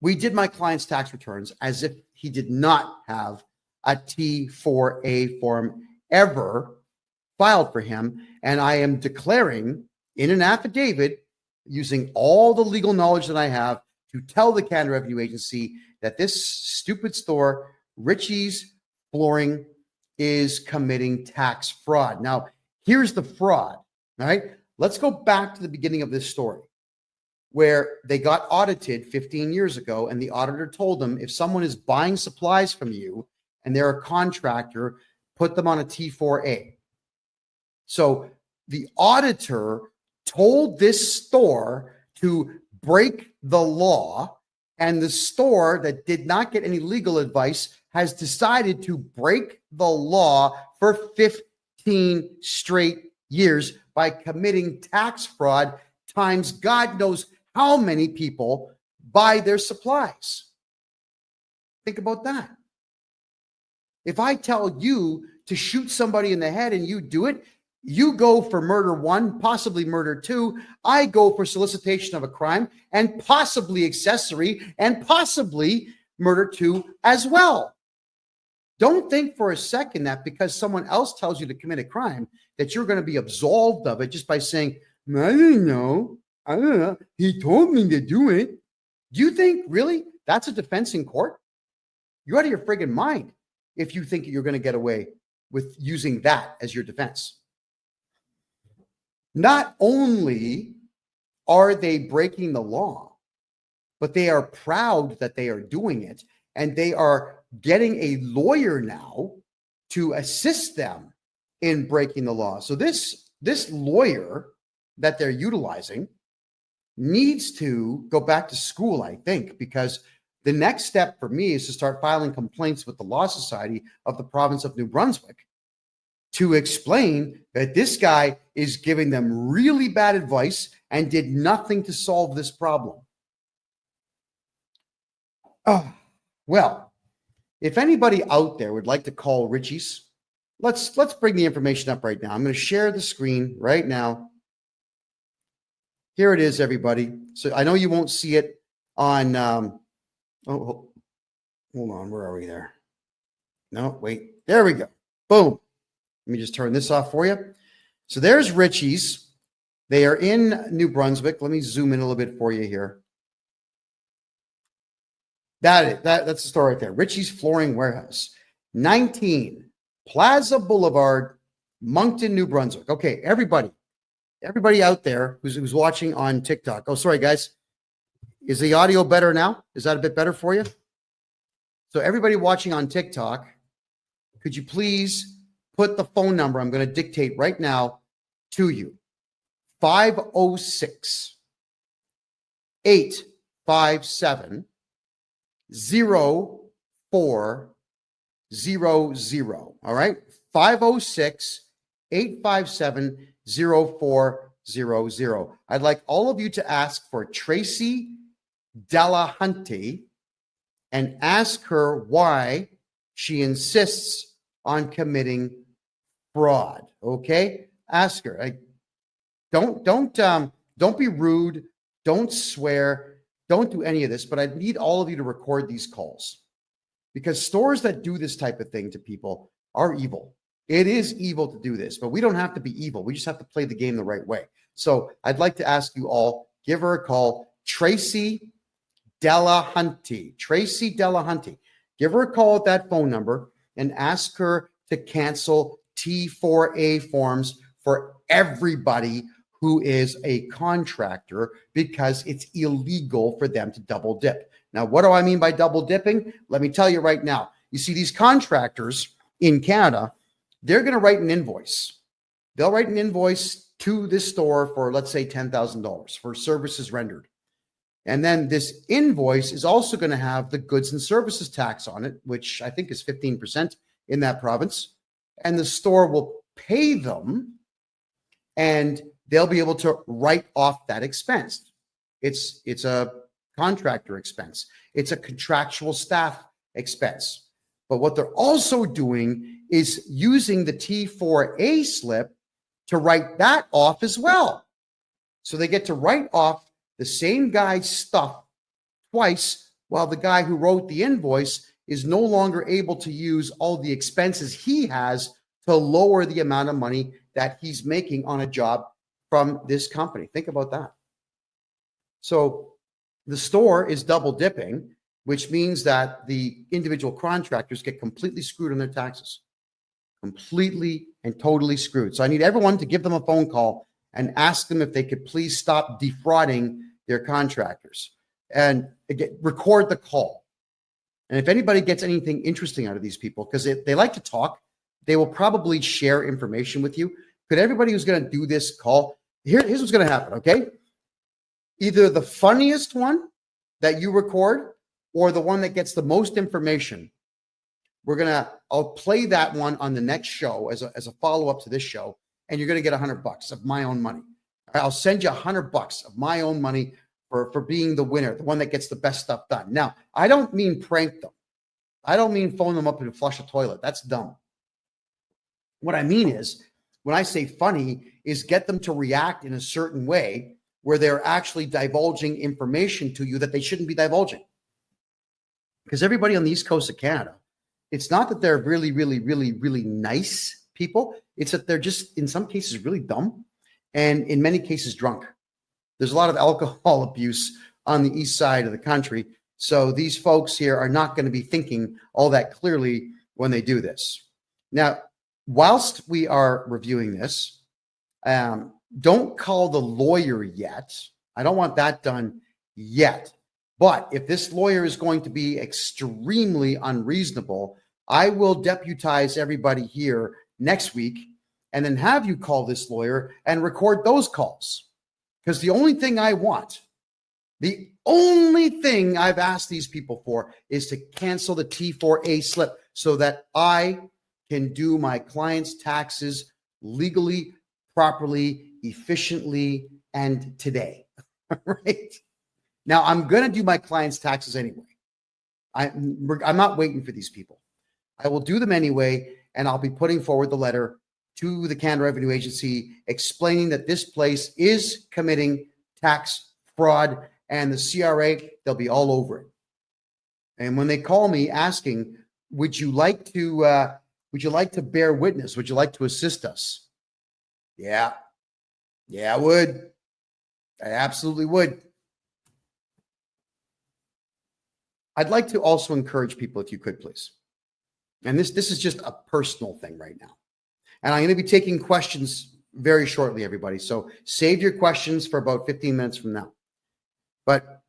We did my client's tax returns as if he did not have a T4A form ever filed for him. And I am declaring in an affidavit, using all the legal knowledge that I have, to tell the Canada Revenue Agency that this stupid store, Richie's Flooring, is committing tax fraud. Now, here's the fraud, all right? Let's go back to the beginning of this story, where they got audited 15 years ago, and the auditor told them, if someone is buying supplies from you and they're a contractor, put them on a T4A. So the auditor told this store to break the law, and the store that did not get any legal advice has decided to break the law for 15 straight years by committing tax fraud times God knows how many people buy their supplies. Think about that. If I tell you to shoot somebody in the head and you do it, you go for murder 1, possibly murder 2. I go for solicitation of a crime and possibly accessory and possibly murder 2 as well. Don't think for a second that because someone else tells you to commit a crime that you're going to be absolved of it just by saying, I don't know. He told me to do it. Do you think really that's a defense in court? You're out of your friggin' mind if you think you're going to get away with using that as your defense. Not only are they breaking the law, but they are proud that they are doing it, and they are getting a lawyer now to assist them in breaking the law. So this lawyer that they're utilizing needs to go back to school, I think, because the next step for me is to start filing complaints with the Law Society of the province of New Brunswick to explain that this guy is giving them really bad advice and did nothing to solve this problem. Well, if anybody out there would like to call Richie's, let's bring the information up right now. I'm going to share the screen right now. Here it is, everybody. So I know you won't see it on, hold on, where are we there? No, wait, there we go. Boom. Let me just turn this off for you. So there's Richie's. They are in New Brunswick. Let me zoom in a little bit for you here. That's the store right there. Richie's Flooring Warehouse, 19 Plaza Boulevard, Moncton, New Brunswick. Okay, everybody out there who's watching on TikTok. Oh, sorry, guys. Is the audio better now? Is that a bit better for you? So everybody watching on TikTok, could you please put the phone number I'm going to dictate right now to you? 506 857 0400. All right. 506 857 0400. I'd like all of you to ask for Tracy Delahunty and ask her why she insists on committing fraud. Okay? Ask her. Don't be rude. Don't swear. Don't do any of this, but I need all of you to record these calls because stores that do this type of thing to people are evil. It is evil to do this, but we don't have to be evil. We just have to play the game the right way. So I'd like to ask you all, give her a call, Tracy Delahunty. Tracy Delahunty. Give her a call at that phone number and ask her to cancel T4A forms for everybody who is a contractor because it's illegal for them to double dip. Now, what do I mean by double dipping? Let me tell you right now. You see, these contractors in Canada, they're going to write an invoice. They'll write an invoice to this store for, let's say, $10,000 for services rendered. And then this invoice is also going to have the goods and services tax on it, which I think is 15% in that province. And the store will pay them and they'll be able to write off that expense. It's a contractor expense. It's a contractual staff expense. But what they're also doing is using the T4A slip to write that off as well. So they get to write off the same guy's stuff twice Well, the guy who wrote the invoice is no longer able to use all the expenses he has to lower the amount of money that he's making on a job from this company. Think about that. So the store is double dipping, which means that the individual contractors get completely screwed on their taxes. Completely and totally screwed. So I need everyone to give them a phone call and ask them if they could please stop defrauding their contractors, and again, record the call. And if anybody gets anything interesting out of these people, because they like to talk, they will probably share information with you. Could everybody who's going to do this call, here's what's going to happen, okay? Either the funniest one that you record or the one that gets the most information. I'll play that one on the next show as a follow-up to this show, and you're going to get $100 of my own money. I'll send you $100 of my own money for being the winner, the one that gets the best stuff done. Now, I don't mean prank them. I don't mean phone them up and flush a toilet. That's dumb. What I mean is, when I say funny, is get them to react in a certain way where they're actually divulging information to you that they shouldn't be divulging. Because everybody on the East Coast of Canada, it's not that they're really, really, really, really nice people. It's that they're just, in some cases, really dumb, and in many cases, drunk. There's a lot of alcohol abuse on the east side of the country. So these folks here are not going to be thinking all that clearly when they do this. Now, whilst we are reviewing this, don't call the lawyer yet. I don't want that done yet. But if this lawyer is going to be extremely unreasonable, I will deputize everybody here next week and then have you call this lawyer and record those calls. Because the only thing I want, the only thing I've asked these people for is to cancel the T4A slip so that I can do my client's taxes legally, properly, efficiently, and today. Right? Now, I'm going to do my client's taxes anyway. I'm not waiting for these people. I will do them anyway, and I'll be putting forward the letter to the Canada Revenue Agency explaining that this place is committing tax fraud, and the CRA, they'll be all over it. And when they call me asking, would you like to bear witness? Would you like to assist us? Yeah, I would. I absolutely would. I'd like to also encourage people, if you could, please. And this is just a personal thing right now. And I'm going to be taking questions very shortly, everybody. So save your questions for about 15 minutes from now. But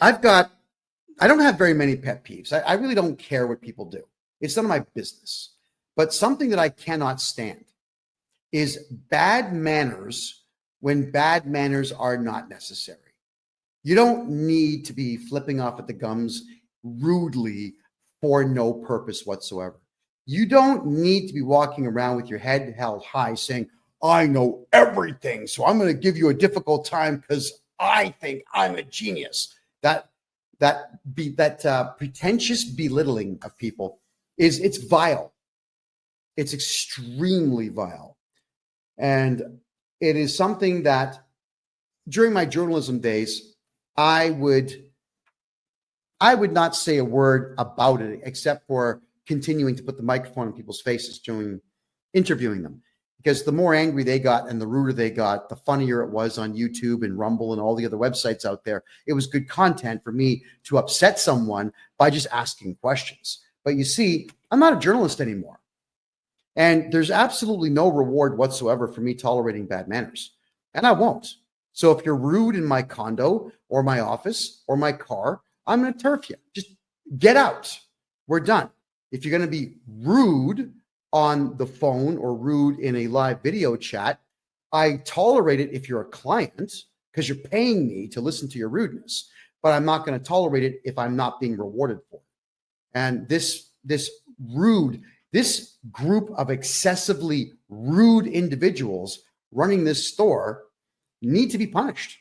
I don't have very many pet peeves. I really don't care what people do. It's none of my business. But something that I cannot stand is bad manners when bad manners are not necessary. You don't need to be flipping off at the gums rudely for no purpose whatsoever. You don't need to be walking around with your head held high saying, I know everything, so I'm going to give you a difficult time because I think I'm a genius. That pretentious belittling of people it's vile. It's extremely vile. And it is something that during my journalism days, I would not say a word about it except for continuing to put the microphone in people's faces during interviewing them. Because the more angry they got and the ruder they got, the funnier it was on YouTube and Rumble and all the other websites out there. It was good content for me to upset someone by just asking questions. But you see, I'm not a journalist anymore. And there's absolutely no reward whatsoever for me tolerating bad manners. And I won't. So if you're rude in my condo or my office or my car, I'm going to turf you. Just get out. We're done. If you're going to be rude on the phone or rude in a live video chat, I tolerate it if you're a client because you're paying me to listen to your rudeness, but I'm not going to tolerate it if I'm not being rewarded for it. And this group of excessively rude individuals running this store need to be punished.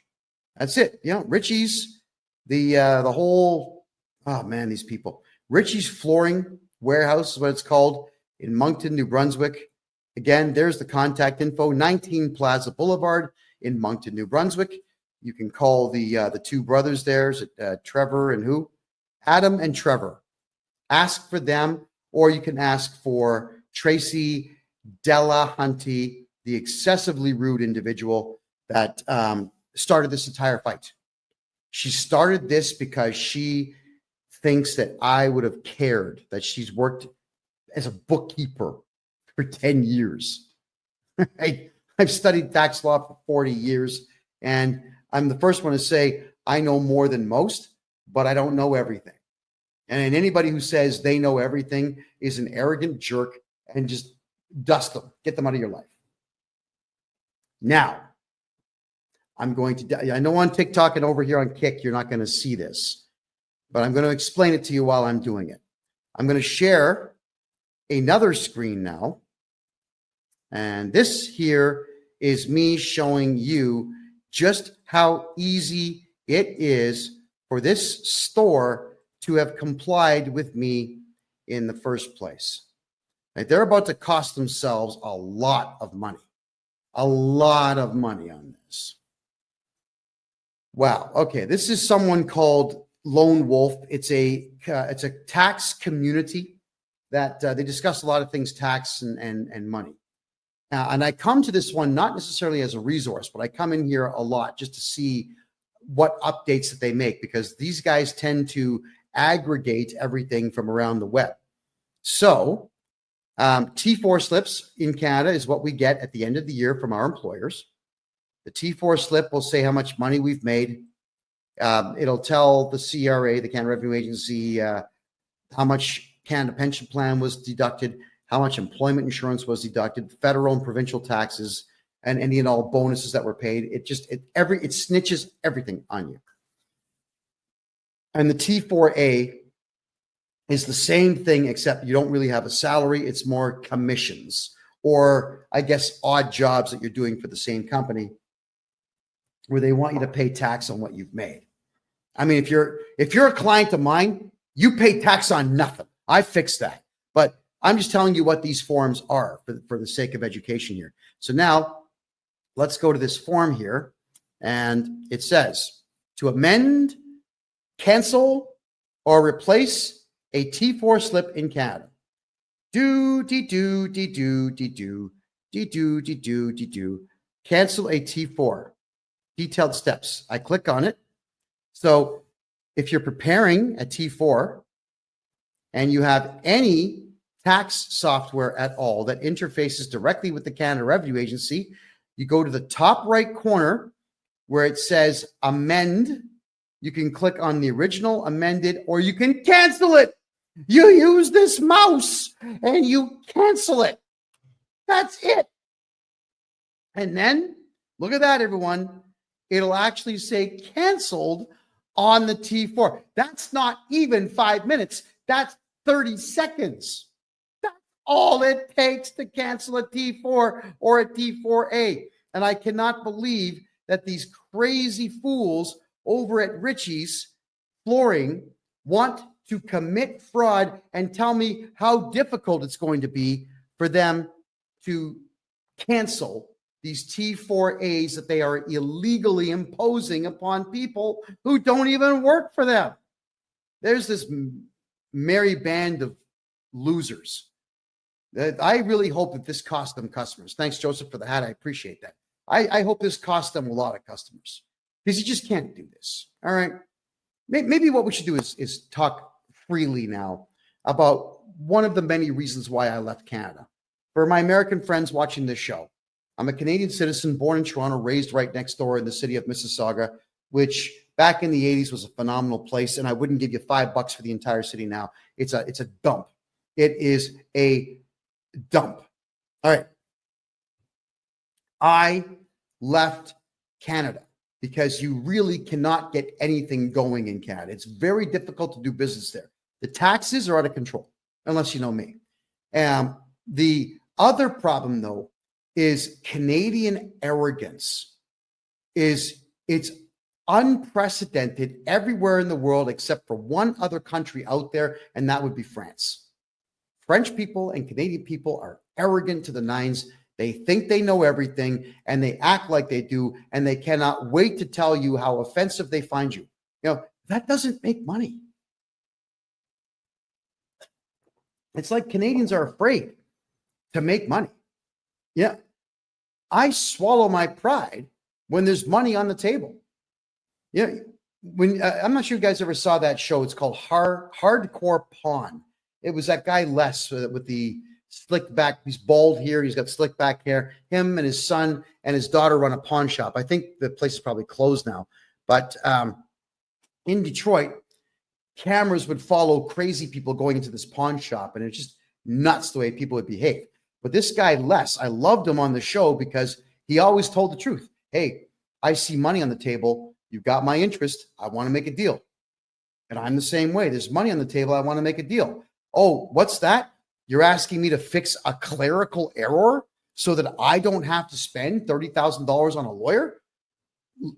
That's it. You know, Richie's, the whole, oh man, these people. Richie's Flooring Warehouse is what it's called in Moncton, New Brunswick. Again, there's the contact info, 19 Plaza Boulevard in Moncton, New Brunswick. You can call the two brothers there, Trevor and who? Adam and Trevor. Ask for them, or you can ask for Tracy Delahunty, the excessively rude individual that started this entire fight. She started this because she thinks that I would have cared that she's worked as a bookkeeper for 10 years. I've studied tax law for 40 years, and I'm the first one to say I know more than most, but I don't know everything. And anybody who says they know everything is an arrogant jerk, and just dust them, get them out of your life. Now, I'm going to, I know on TikTok and over here on Kick, you're not going to see this, but I'm going to explain it to you while I'm doing it. I'm going to share another screen now. And this here is me showing you just how easy it is for this store to have complied with me in the first place. Like, they're about to cost themselves a lot of money on this. Wow. Okay. This is someone called Lone Wolf. It's a tax community that they discuss a lot of things, tax and money. And I come to this one not necessarily as a resource, but I come in here a lot just to see what updates that they make, because these guys tend to aggregate everything from around the web. So T4 slips in Canada is what we get at the end of the year from our employers. The T4 slip will say how much money we've made. It'll tell the CRA, the Canada Revenue Agency, how much Canada Pension Plan was deducted, how much employment insurance was deducted, federal and provincial taxes, and any and all bonuses that were paid. It snitches everything on you. And the T4A is the same thing, except you don't really have a salary. It's more commissions, or I guess odd jobs that you're doing for the same company, where they want you to pay tax on what you've made. I mean, if you're a client of mine, you pay tax on nothing. I fixed that. But I'm just telling you what these forms are for the sake of education here. So now let's go to this form here, and it says to amend, cancel, or replace a T4 slip in Canada. Cancel a T4. Detailed steps. I click on it. So if you're preparing a T4 and you have any tax software at all that interfaces directly with the Canada Revenue Agency, you go to the top right corner where it says amend. You can click on the original, amended, or you can cancel it. You use this mouse and you cancel it. That's it. And then look at that, everyone. It'll actually say canceled on the T4. That's not even 5 minutes. That's 30 seconds. That's all it takes to cancel a T4 or a T4A. And I cannot believe that these crazy fools over at Richie's Flooring want to commit fraud and tell me how difficult it's going to be for them to cancel these T4As that they are illegally imposing upon people who don't even work for them. There's this merry band of losers. I really hope that this cost them customers. Thanks, Joseph, for the hat. I appreciate that. I hope this cost them a lot of customers, because you just can't do this. All right. Maybe what we should do is talk freely now about one of the many reasons why I left Canada. For my American friends watching this show, I'm a Canadian citizen, born in Toronto, raised right next door in the city of Mississauga, which back in the 80s was a phenomenal place, and I wouldn't give you $5 for the entire city now. It's a dump. It is a dump. All right. I left Canada because you really cannot get anything going in Canada. It's very difficult to do business there. The taxes are out of control, unless you know me. The other problem, though, is Canadian arrogance. It's unprecedented everywhere in the world except for one other country out there, and that would be France. French people and Canadian people are arrogant to the nines. They think they know everything, and they act like they do, and they cannot wait to tell you how offensive they find you. You know, that doesn't make money. It's like Canadians are afraid to make money. Yeah. I swallow my pride when there's money on the table. Yeah. When I'm not sure you guys ever saw that show. It's called Hardcore Pawn. It was that guy Les with the slick back. He's bald here. He's got slick back hair. Him and his son and his daughter run a pawn shop. I think the place is probably closed now. But in Detroit, cameras would follow crazy people going into this pawn shop, and it's just nuts the way people would behave. But this guy, Les, I loved him on the show because he always told the truth. Hey, I see money on the table. You've got my interest. I want to make a deal. And I'm the same way. There's money on the table. I want to make a deal. Oh, what's that? You're asking me to fix a clerical error so that I don't have to spend $30,000 on a lawyer?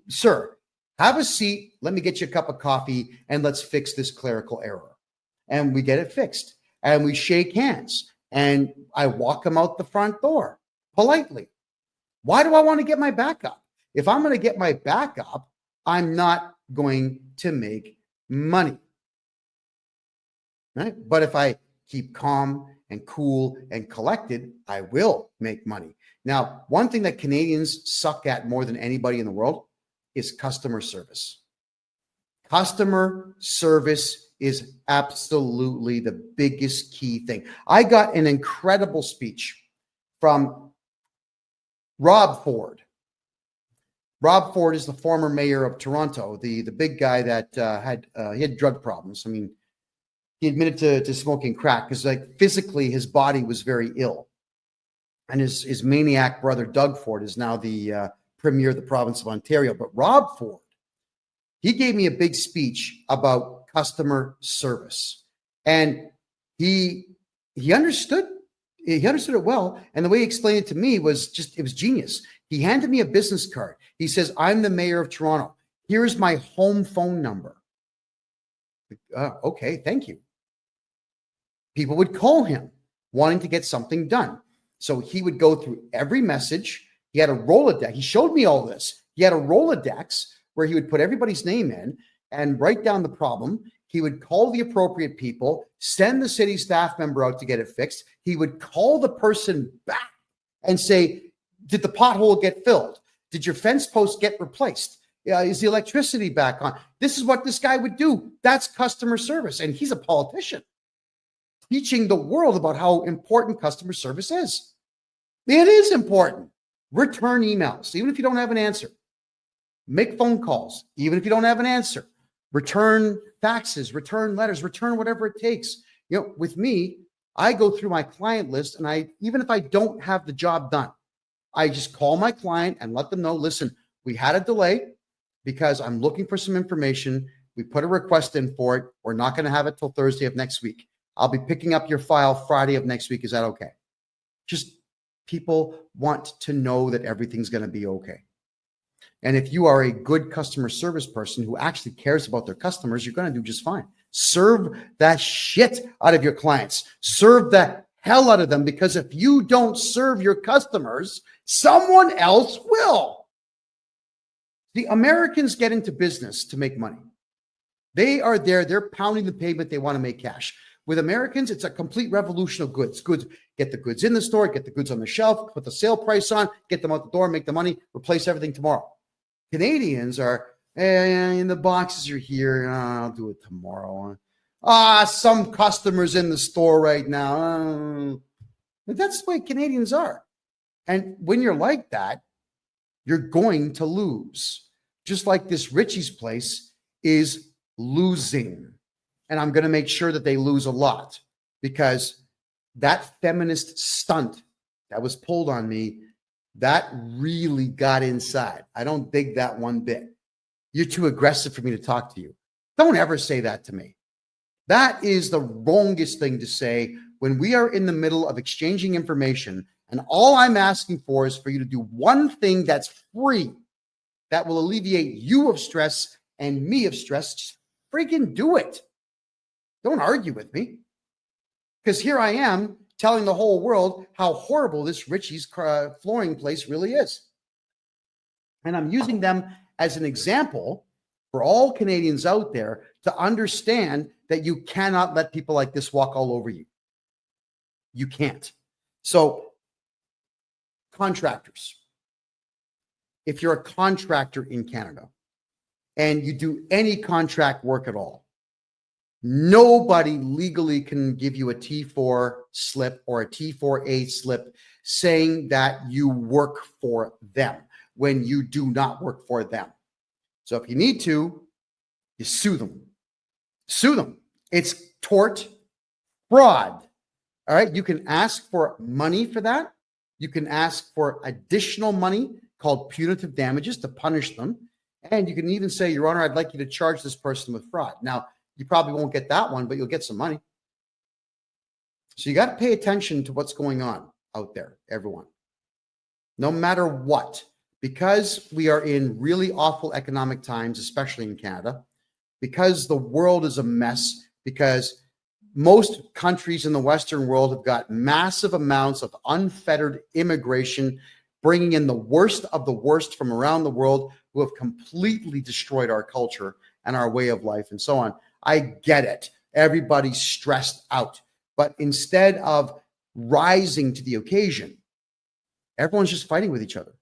Sir, have a seat. Let me get you a cup of coffee and let's fix this clerical error. And we get it fixed. And we shake hands. And I walk him out the front door politely. Why do I want to get my back up? If I'm going to get my back up, I'm not going to make money. Right? But if I keep calm and cool and collected, I will make money. Now, one thing that Canadians suck at more than anybody in the world is customer service. Customer service is absolutely the biggest key thing. I got an incredible speech from Rob Ford. Rob Ford is the former mayor of Toronto, the big guy that he had drug problems. I mean, he admitted to smoking crack because, like, physically his body was very ill. And his maniac brother, Doug Ford, is now the premier of the province of Ontario. But Rob Ford, he gave me a big speech about customer service. And he understood it well. And the way he explained it to me was it was genius. He handed me a business card. He says, I'm the mayor of Toronto. Here's my home phone number. Okay, thank you. People would call him wanting to get something done. So he would go through every message. He had a Rolodex. He showed me all this. He had a Rolodex where he would put everybody's name in and write down the problem. He would call the appropriate people, send the city staff member out to get it fixed. He would call the person back and say, did the pothole get filled? Did your fence post get replaced? Is the electricity back on? This is what this guy would do. That's customer service. And he's a politician teaching the world about how important customer service is. It is important. Return emails, even if you don't have an answer. Make phone calls, even if you don't have an answer. Return faxes, return letters, return whatever it takes. With me, I go through my client list, and even if I don't have the job done, I just call my client and let them know, listen, we had a delay because I'm looking for some information. We put a request in for it. We're not going to have it till Thursday of next week. I'll be picking up your file Friday of next week. Is that okay? Just people want to know that everything's going to be okay. And if you are a good customer service person who actually cares about their customers, you're going to do just fine. Serve that shit out of your clients. Serve the hell out of them, because if you don't serve your customers, someone else will. The Americans get into business to make money. They are there. They're pounding the pavement. They want to make cash. With Americans, it's a complete revolution of goods. Get the goods in the store, get the goods on the shelf, put the sale price on, get them out the door, make the money, replace everything tomorrow. Canadians are, and the boxes are here. I'll do it tomorrow. Some customers in the store right now. But that's the way Canadians are. And when you're like that, you're going to lose. Just like this Richie's place is losing. And I'm going to make sure that they lose a lot, because that feminist stunt that was pulled on me, that really got inside. I don't dig that one bit. You're too aggressive for me to talk to you. Don't ever say that to me. That is the wrongest thing to say when we are in the middle of exchanging information, and all I'm asking for is for you to do one thing that's free, that will alleviate you of stress and me of stress. Just freaking do it. Don't argue with me. Because here I am telling the whole world how horrible this Richie's flooring place really is. And I'm using them as an example for all Canadians out there to understand that you cannot let people like this walk all over you. You can't. So contractors, if you're a contractor in Canada and you do any contract work at all, nobody legally can give you a T4 slip or a T4A slip saying that you work for them when you do not work for them. So if you need to, you sue them. Sue them. It's tort fraud. All right. You can ask for money for that. You can ask for additional money called punitive damages to punish them. And you can even say, Your Honor, I'd like you to charge this person with fraud. Now, you probably won't get that one, but you'll get some money. So you got to pay attention to what's going on out there, everyone. No matter what, because we are in really awful economic times, especially in Canada, because the world is a mess, because most countries in the Western world have got massive amounts of unfettered immigration, bringing in the worst of the worst from around the world who have completely destroyed our culture and our way of life and so on. I get it. Everybody's stressed out. But instead of rising to the occasion, everyone's just fighting with each other.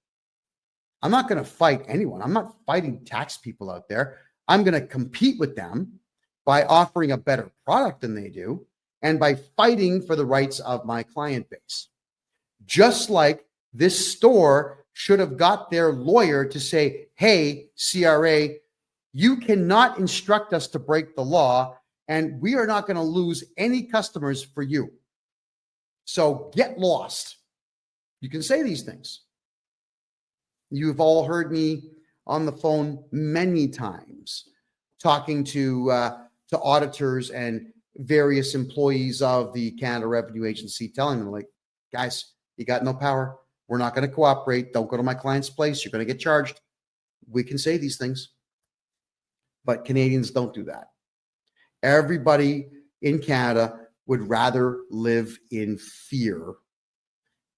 I'm not going to fight anyone. I'm not fighting tax people out there. I'm going to compete with them by offering a better product than they do and by fighting for the rights of my client base. Just like this store should have got their lawyer to say, hey, CRA, you cannot instruct us to break the law, and we are not going to lose any customers for you. So get lost. You can say these things. You've all heard me on the phone many times talking to auditors and various employees of the Canada Revenue Agency, telling them, like, guys, you got no power. We're not going to cooperate. Don't go to my client's place. You're going to get charged. We can say these things. But Canadians don't do that. Everybody in Canada would rather live in fear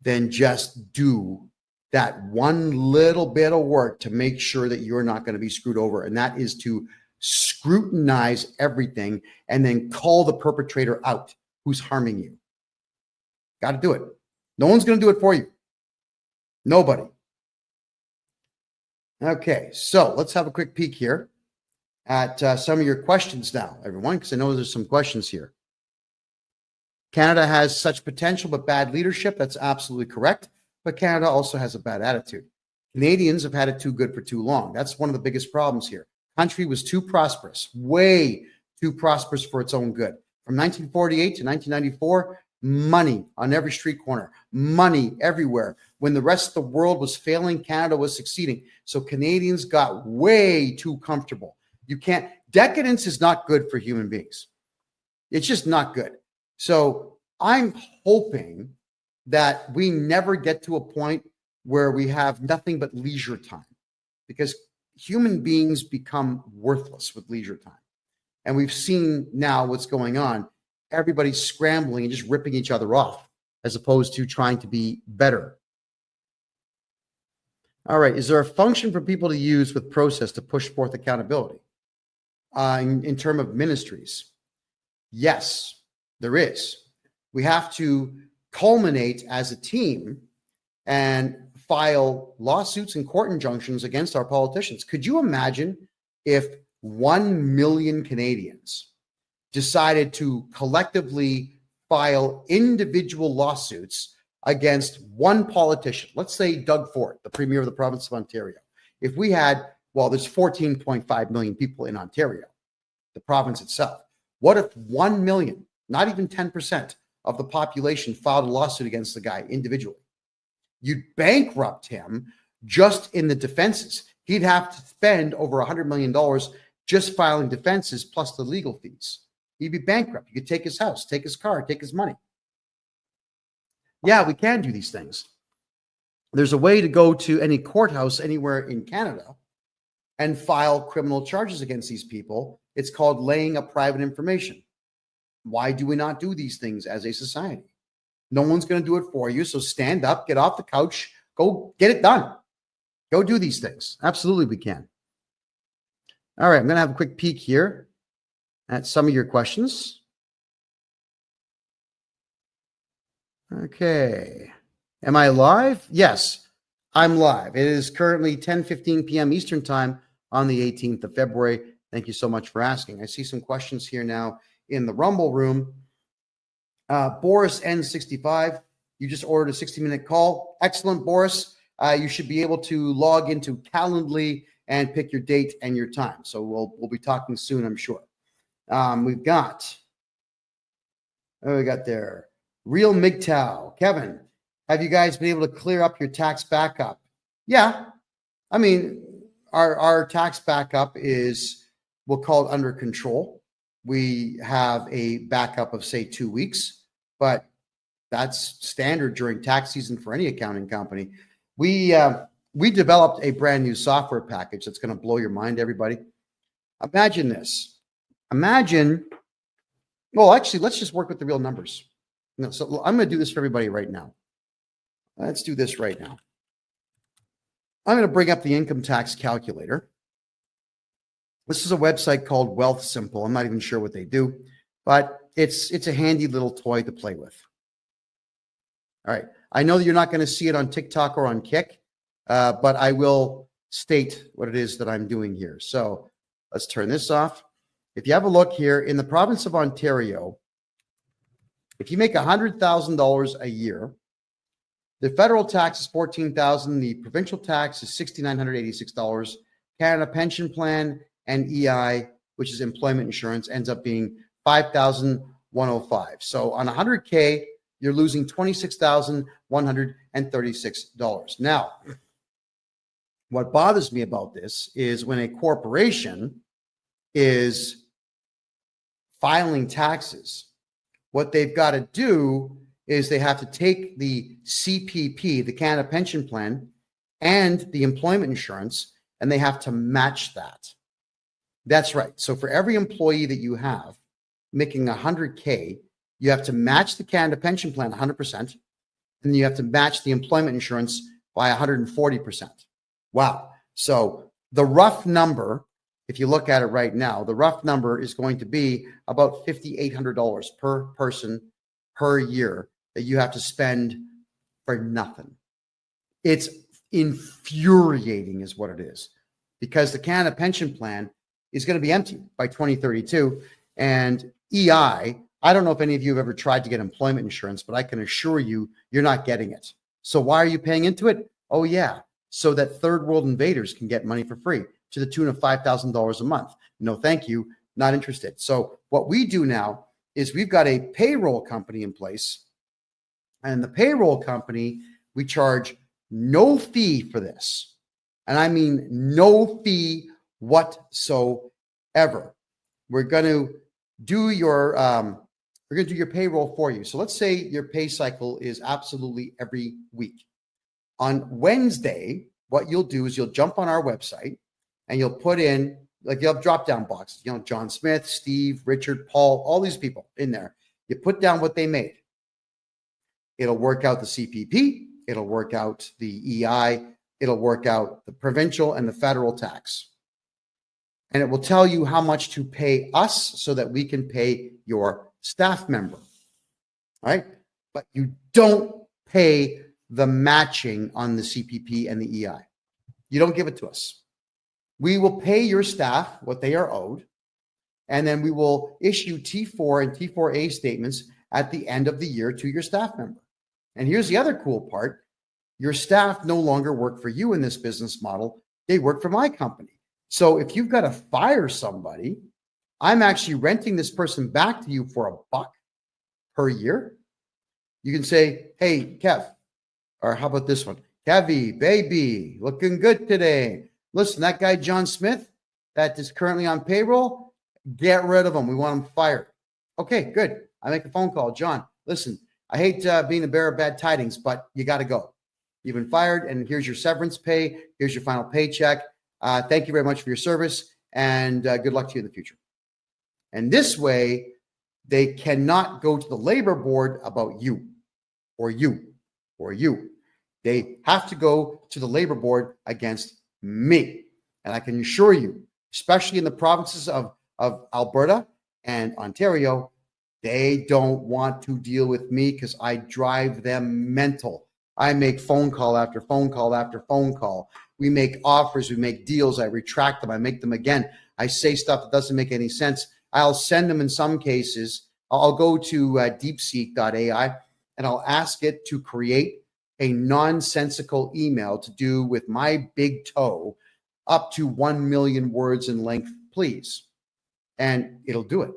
than just do that one little bit of work to make sure that you're not going to be screwed over. And that is to scrutinize everything and then call the perpetrator out who's harming you. Got to do it. No one's going to do it for you. Nobody. Okay, so let's have a quick peek here at some of your questions now, everyone, because I know there's some questions here. Canada has such potential but bad leadership. That's absolutely correct. But Canada also has a bad attitude. Canadians have had it too good for too long. That's one of the biggest problems here. Country was too prosperous, way too prosperous for its own good. From 1948 to 1994, money on every street corner, money everywhere. When the rest of the world was failing, Canada was succeeding. So Canadians got way too comfortable. Decadence is not good for human beings. It's just not good. So I'm hoping that we never get to a point where we have nothing but leisure time, because human beings become worthless with leisure time. And we've seen now what's going on. Everybody's scrambling and just ripping each other off as opposed to trying to be better. All right. Is there a function for people to use with process to push forth accountability in terms of ministries? Yes, there is. We have to culminate as a team and file lawsuits and court injunctions against our politicians. Could you imagine if 1 million Canadians decided to collectively file individual lawsuits against one politician? Let's say Doug Ford, the Premier of the province of Ontario. If we had, there's 14.5 million people in Ontario, the province itself. What if 1 million, not even 10% of the population, filed a lawsuit against the guy individually? You'd bankrupt him just in the defenses. He'd have to spend over $100 million just filing defenses plus the legal fees. He'd be bankrupt. You could take his house, take his car, take his money. Yeah, we can do these things. There's a way to go to any courthouse anywhere in Canada and file criminal charges against these people. It's called laying up private information. Why do we not do these things as a society? No one's going to do it for you. So stand up, get off the couch, go get it done. Go do these things. Absolutely, we can. All right, I'm going to have a quick peek here at some of your questions. Okay. Am I live? Yes, I'm live. It is currently 10:15 p.m. Eastern time on the 18th of February. Thank you so much for asking. I see some questions here now in the Rumble room. Boris N65, you just ordered a 60-minute call. Excellent, Boris. You should be able to log into Calendly and pick your date and your time. So we'll be talking soon, I'm sure. We got there. Real MGTOW. Kevin, have you guys been able to clear up your tax backup? Yeah. I mean, our tax backup is, we'll call it under control. We have a backup of, say, 2 weeks, but that's standard during tax season for any accounting company. We developed a brand new software package that's going to blow your mind, everybody. Imagine this. Well, actually, let's just work with the real numbers. No, so I'm going to do this for everybody right now. Let's do this right now. I'm going to bring up the income tax calculator. This is a website called Wealth Simple. I'm not even sure what they do, but it's a handy little toy to play with. All right. I know that you're not going to see it on TikTok or on Kick, but I will state what it is that I'm doing here. So let's turn this off. If you have a look here in the province of Ontario, if you make $100,000 a year, the federal tax is $14,000. The provincial tax is $6,986. Canada Pension Plan and EI, which is employment insurance, ends up being $5,105. So on 100K, you're losing $26,136. Now, what bothers me about this is when a corporation is filing taxes, what they've got to do is they have to take the CPP, the Canada Pension Plan, and the employment insurance, and they have to match that. That's right. So for every employee that you have making 100K, you have to match the Canada Pension Plan 100%, and you have to match the employment insurance by 140%. Wow. So the rough number, if you look at it right now, the rough number is going to be about $5,800 per person per year that you have to spend for nothing. It's infuriating is what it is, because the Canada Pension Plan is going to be empty by 2032. And EI, I don't know if any of you have ever tried to get employment insurance, but I can assure you, you're not getting it. So why are you paying into it? Oh, yeah, so that third world invaders can get money for free to the tune of $5,000 a month. No, thank you. Not interested. So what we do now is we've got a payroll company in place, and the payroll company, we charge no fee for this. And I mean no fee whatsoever. We're going to do your payroll for you. So let's say your pay cycle is absolutely every week. On Wednesday, what you'll do is you'll jump on our website and you'll put in, like, you'll have drop-down boxes, John Smith, Steve, Richard, Paul, all these people in there. You put down what they made. It'll work out the CPP. It'll work out the EI. It'll work out the provincial and the federal tax. And it will tell you how much to pay us so that we can pay your staff member. All right? But you don't pay the matching on the CPP and the EI. You don't give it to us. We will pay your staff what they are owed, and then we will issue T4 and T4A statements at the end of the year to your staff member. And here's the other cool part. Your staff no longer work for you in this business model. They work for my company. So if you've got to fire somebody, I'm actually renting this person back to you for $1 per year. You can say, hey, Kev, or how about this one? Kevy, baby, looking good today. Listen, that guy, John Smith, that is currently on payroll, get rid of him. We want him fired. Okay, good. I make a phone call. John, listen, I hate being the bearer of bad tidings, but you got to go. You've been fired, and here's your severance pay. Here's your final paycheck. Thank you very much for your service, and good luck to you in the future. And this way, they cannot go to the labor board about you or you or you. They have to go to the labor board against me. And I can assure you, especially in the provinces of Alberta and Ontario, They don't want to deal with me because I drive them mental. I make phone call after phone call after phone call. We make offers, we make deals, I retract them, I make them again. I say stuff that doesn't make any sense. I'll send them in some cases. I'll go to deepseek.ai and I'll ask it to create a nonsensical email to do with my big toe up to 1 million words in length, please. And it'll do it.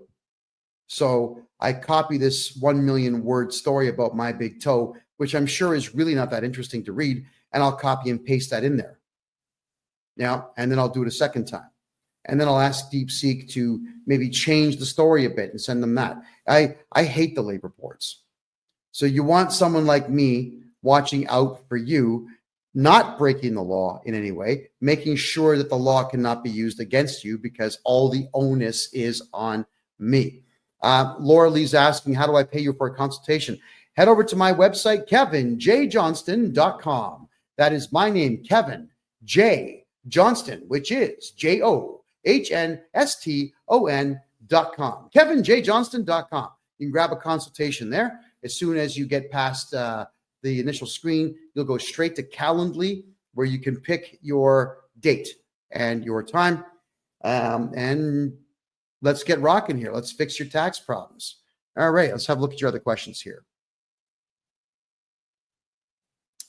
So I copy this 1 million word story about my big toe, which I'm sure is really not that interesting to read, and I'll copy and paste that in there. Now, and then I'll do it a second time. And then I'll ask DeepSeek to maybe change the story a bit and send them that. I hate the labor boards. So you want someone like me watching out for you, not breaking the law in any way, making sure that the law cannot be used against you because all the onus is on me. Laura Lee's asking, how do I pay you for a consultation? Head over to my website, KevinJJohnston.com. That is my name, Kevin J. Johnston, which is JOHNSTON.com. KevinJJohnston.com. You can grab a consultation there. As soon as you get past the initial screen, you'll go straight to Calendly, where you can pick your date and your time. And let's get rocking here. Let's fix your tax problems. All right, let's have a look at your other questions here.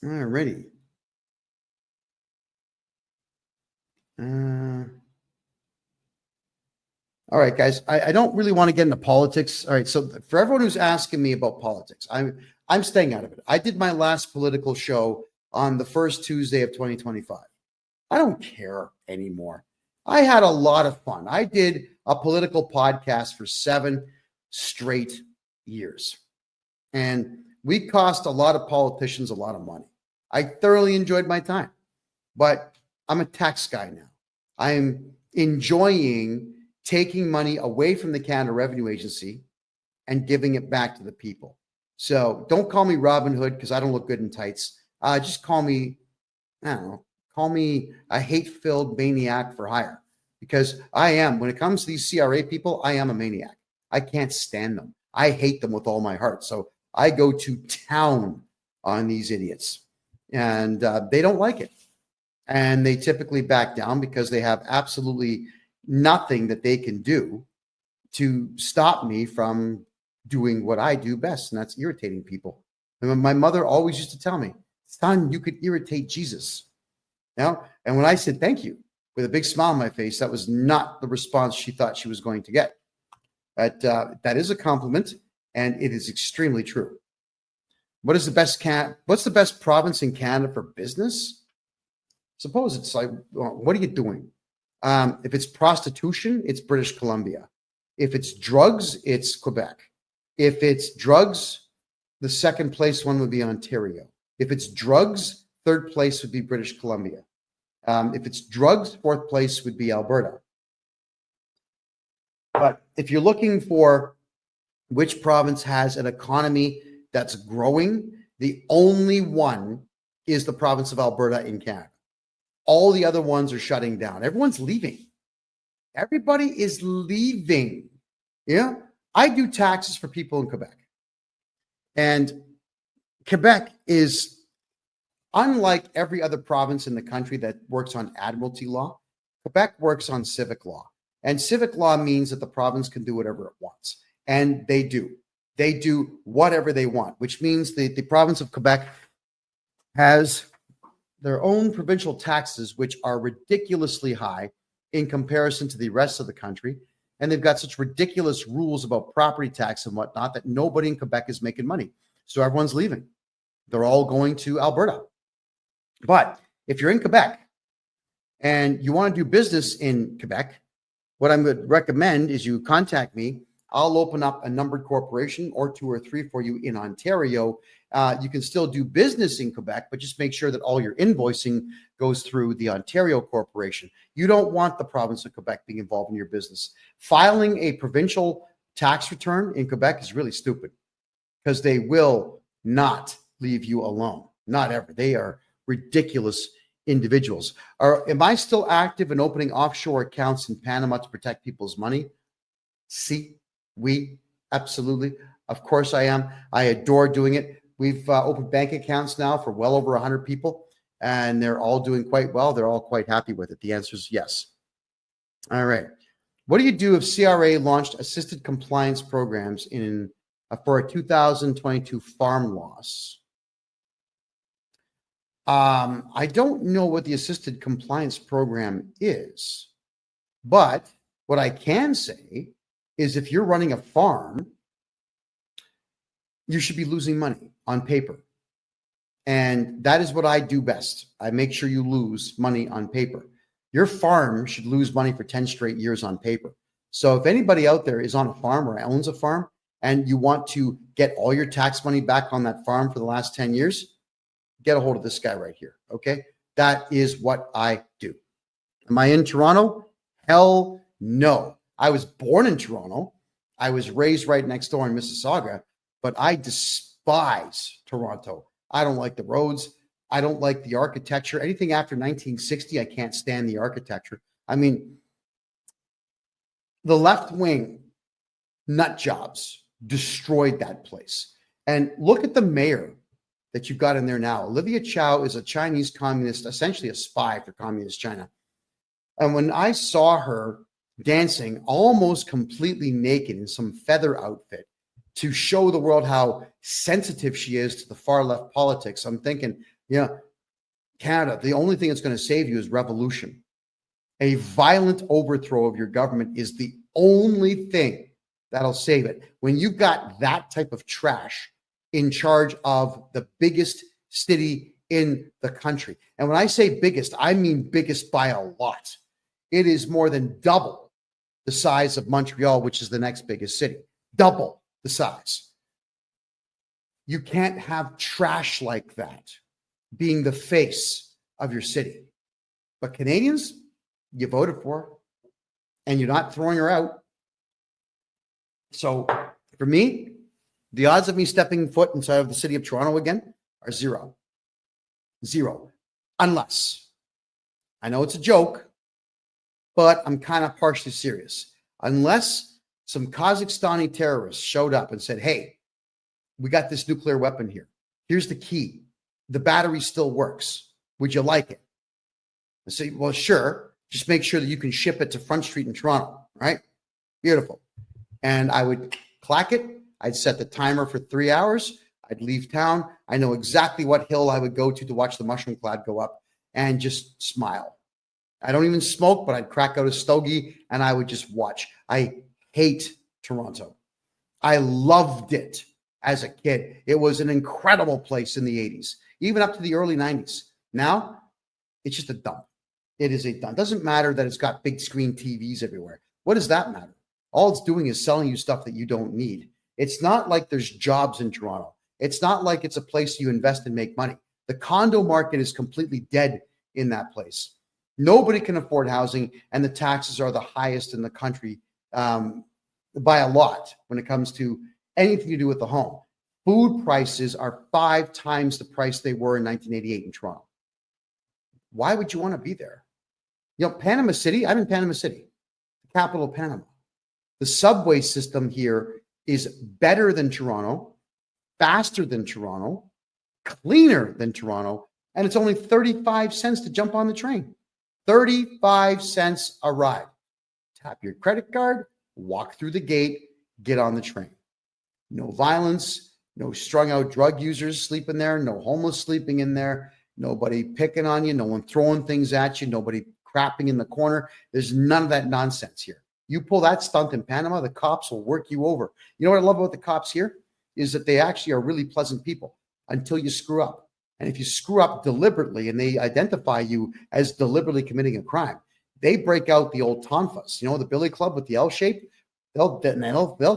All righty. All right, guys, I don't really want to get into politics. All right, so for everyone who's asking me about politics, I'm staying out of it. I did my last political show on the first Tuesday of 2025. I don't care anymore. I had a lot of fun. I did a political podcast for 7 straight years. And we cost a lot of politicians a lot of money. I thoroughly enjoyed my time. But I'm a tax guy now. I'm enjoying taking money away from the Canada Revenue Agency and giving it back to the people. So don't call me Robin Hood because I don't look good in tights. Just call me, I don't know, call me a hate-filled maniac for hire, because I am, when it comes to these CRA people, I am a maniac. I can't stand them. I hate them with all my heart. So I go to town on these idiots, and they don't like it. And they typically back down because they have absolutely nothing that they can do to stop me from doing what I do best, and that's irritating people. And my mother always used to tell me, son, you could irritate Jesus. Now, and when I said thank you with a big smile on my face, that was not the response she thought she was going to get. But that is a compliment, and it is extremely true. What's the best province in Canada for business? Suppose it's like, well, what are you doing? If it's prostitution, it's British Columbia. If it's drugs, it's Quebec. If it's drugs, the second place one would be Ontario. If it's drugs, third place would be British Columbia. If it's drugs, fourth place would be Alberta. But if you're looking for which province has an economy that's growing, the only one is the province of Alberta in Canada. All the other ones are shutting down. Everyone's leaving. Everybody is leaving. Yeah. I do taxes for people in Quebec. And Quebec is unlike every other province in the country that works on admiralty law. Quebec works on civic law. And civic law means that the province can do whatever it wants. And they do. They do whatever they want, which means the province of Quebec has their own provincial taxes, which are ridiculously high in comparison to the rest of the country. And they've got such ridiculous rules about property tax and whatnot that nobody in Quebec is making money. So everyone's leaving. They're all going to Alberta. But if you're in Quebec and you want to do business in Quebec, what I would recommend is you contact me. I'll open up a numbered corporation or 2 or 3 for you in Ontario. You can still do business in Quebec, but just make sure that all your invoicing goes through the Ontario corporation. You don't want the province of Quebec being involved in your business. Filing a provincial tax return in Quebec is really stupid because they will not leave you alone. Not ever. They are ridiculous individuals. Am I still active in opening offshore accounts in Panama to protect people's money? Si, oui, Absolutely. Of course I am. I adore doing it. We've opened bank accounts now for well over 100 people, and they're all doing quite well. They're all quite happy with it. The answer is yes. All right. What do you do if CRA launched assisted compliance programs for a 2022 farm loss? I don't know what the assisted compliance program is, but what I can say is if you're running a farm, you should be losing money on paper. And that is what I do best. I make sure you lose money on paper. Your farm should lose money for 10 straight years on paper. So if anybody out there is on a farm or owns a farm and you want to get all your tax money back on that farm for the last 10 years, get a hold of this guy right here. Okay. That is what I do. Am I in Toronto? Hell no. I was born in Toronto. I was raised right next door in Mississauga, but I despise Toronto. I don't like the roads. I don't like the architecture. Anything after 1960, I can't stand the architecture. I mean, the left wing nut jobs destroyed that place. And look at the mayor that you've got in there now. Olivia Chow is a Chinese communist, essentially a spy for communist China. And when I saw her dancing almost completely naked in some feather outfit to show the world how sensitive she is to the far left politics, I'm thinking, yeah, Canada, the only thing that's going to save you is revolution. A violent overthrow of your government is the only thing that'll save it. When you've got that type of trash in charge of the biggest city in the country. And when I say biggest, I mean biggest by a lot. It is more than double the size of Montreal, which is the next biggest city. Double the size. You can't have trash like that being the face of your city. But Canadians, you voted for her, and you're not throwing her out. So for me, the odds of me stepping foot inside of the city of Toronto again are zero. Zero. Unless, I know it's a joke, but I'm kind of partially serious. Unless some Kazakhstani terrorists showed up and said, hey, we got this nuclear weapon here. Here's the key. The battery still works. Would you like it? I say, well, sure. Just make sure that you can ship it to Front Street in Toronto, right? Beautiful. And I would clack it. I'd set the timer for 3 hours. I'd leave town. I know exactly what hill I would go to watch the mushroom cloud go up and just smile. I don't even smoke, but I'd crack out a stogie and I would just watch. I hate Toronto. I loved it as a kid. It was an incredible place in the 80s, even up to the early 90s. Now, it's just a dump. It is a dump. It doesn't matter that it's got big screen TVs everywhere. What does that matter? All it's doing is selling you stuff that you don't need. It's not like there's jobs in Toronto. It's not like it's a place you invest and make money. The condo market is completely dead in that place. Nobody can afford housing, and the taxes are the highest in the country by a lot when it comes to anything to do with the home. Food prices are 5 times the price they were in 1988 in Toronto. Why would you want to be there? You know, Panama City, I'm in Panama City, the capital of Panama. The subway system here is better than Toronto, faster than Toronto, cleaner than Toronto, and it's only 35 cents to jump on the train. 35 cents a ride. Tap your credit card, walk through the gate, get on the train. No violence, no strung out drug users sleeping there, no homeless sleeping in there, nobody picking on you, no one throwing things at you, nobody crapping in the corner. There's none of that nonsense here. You pull that stunt in Panama, the cops will work you over. You know what I love about the cops here is that they actually are really pleasant people until you screw up. And if you screw up deliberately and they identify you as deliberately committing a crime, they break out the old tonfas, you know, the billy club with the L shape, they'll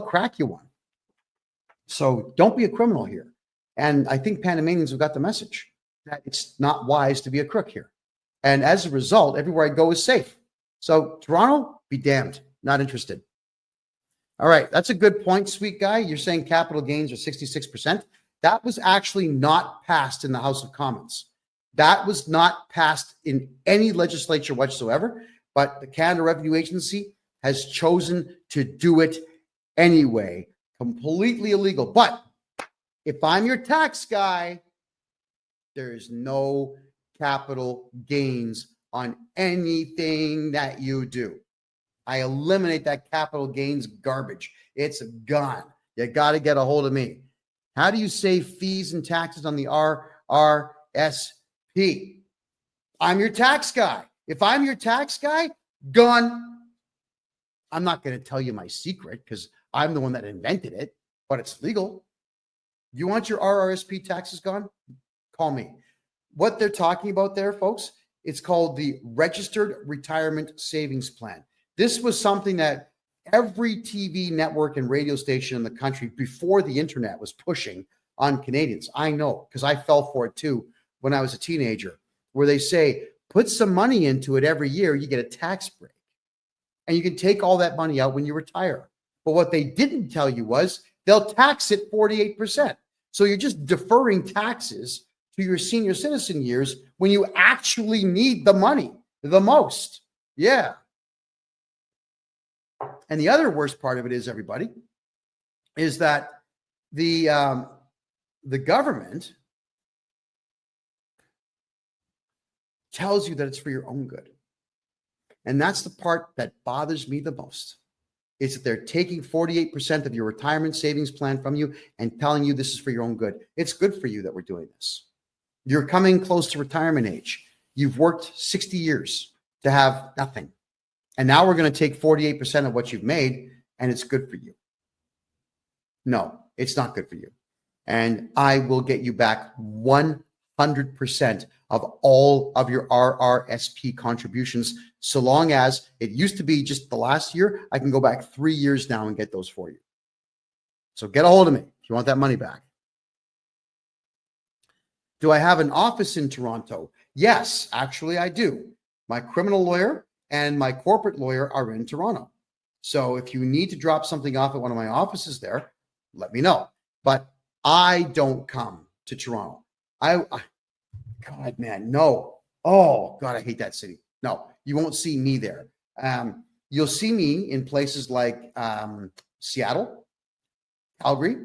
crack you one. So don't be a criminal here. And I think Panamanians have got the message that it's not wise to be a crook here. And as a result, everywhere I go is safe. So Toronto, be damned. Not interested. All right. That's a good point, sweet guy. You're saying capital gains are 66%. That was actually not passed in the House of Commons. That was not passed in any legislature whatsoever, but the Canada Revenue Agency has chosen to do it anyway. Completely illegal. But if I'm your tax guy, there is no capital gains on anything that you do. I eliminate that capital gains garbage. It's gone. You got to get a hold of me. How do you save fees and taxes on the RRSP? I'm your tax guy. If I'm your tax guy, gone. I'm not going to tell you my secret because I'm the one that invented it, but it's legal. You want your RRSP taxes gone? Call me. What they're talking about there, folks, it's called the Registered Retirement Savings Plan. This was something that every TV network and radio station in the country before the internet was pushing on Canadians. I know because I fell for it too when I was a teenager, where they say, put some money into it every year, you get a tax break. And you can take all that money out when you retire. But what they didn't tell you was they'll tax it 48%. So you're just deferring taxes to your senior citizen years when you actually need the money the most. Yeah. And the other worst part of it is, everybody, is that the government tells you that it's for your own good. And that's the part that bothers me the most, is that they're taking 48% of your retirement savings plan from you and telling you this is for your own good. It's good for you that we're doing this. You're coming close to retirement age. You've worked 60 years to have nothing. And now we're going to take 48% of what you've made, and it's good for you. No, it's not good for you. And I will get you back 100% of all of your RRSP contributions, so long as it used to be just the last year. I can go back 3 years now and get those for you. So get a hold of me if you want that money back. Do I have an office in Toronto? Yes, actually I do. My criminal lawyer and my corporate lawyer are in Toronto. So if you need to drop something off at one of my offices there, let me know. But I don't come to Toronto. God, man, no. Oh, God, I hate that city. No, you won't see me there. You'll see me in places like Seattle, Calgary,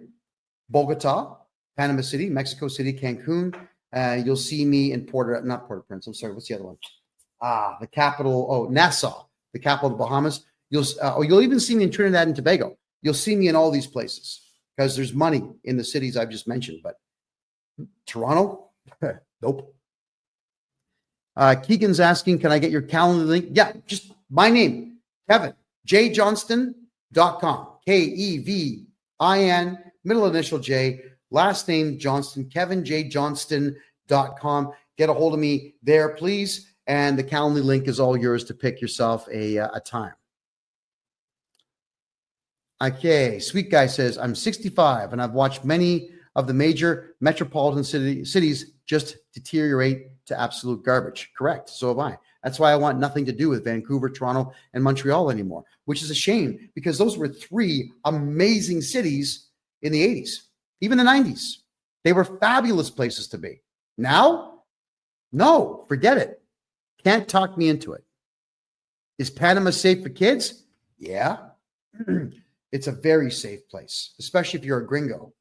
Bogota, Panama City, Mexico City, Cancun. You'll see me in not Port-au-Prince. I'm sorry. What's the other one? The capital. Oh, Nassau, the capital of the Bahamas. You'll even see me in Trinidad and Tobago. You'll see me in all these places because there's money in the cities I've just mentioned. But Toronto, nope. Keegan's asking, can I get your calendar link? Yeah, just my name, KevinJJohnston.com. KEVIN, middle initial J, last name Johnston, KevinJJohnston.com. Get a hold of me there, please. And the calendar link is all yours to pick yourself a time. Okay, Sweet Guy says, I'm 65 and I've watched many of the major metropolitan cities just deteriorate to absolute garbage. Correct. So have I. That's why I want nothing to do with Vancouver, Toronto, and Montreal anymore, which is a shame because those were three amazing cities in the 80s, even the 90s. They were fabulous places to be. Now, no, forget it. Can't talk me into it. Is Panama safe for kids? Yeah. It's a very safe place, especially if you're a gringo.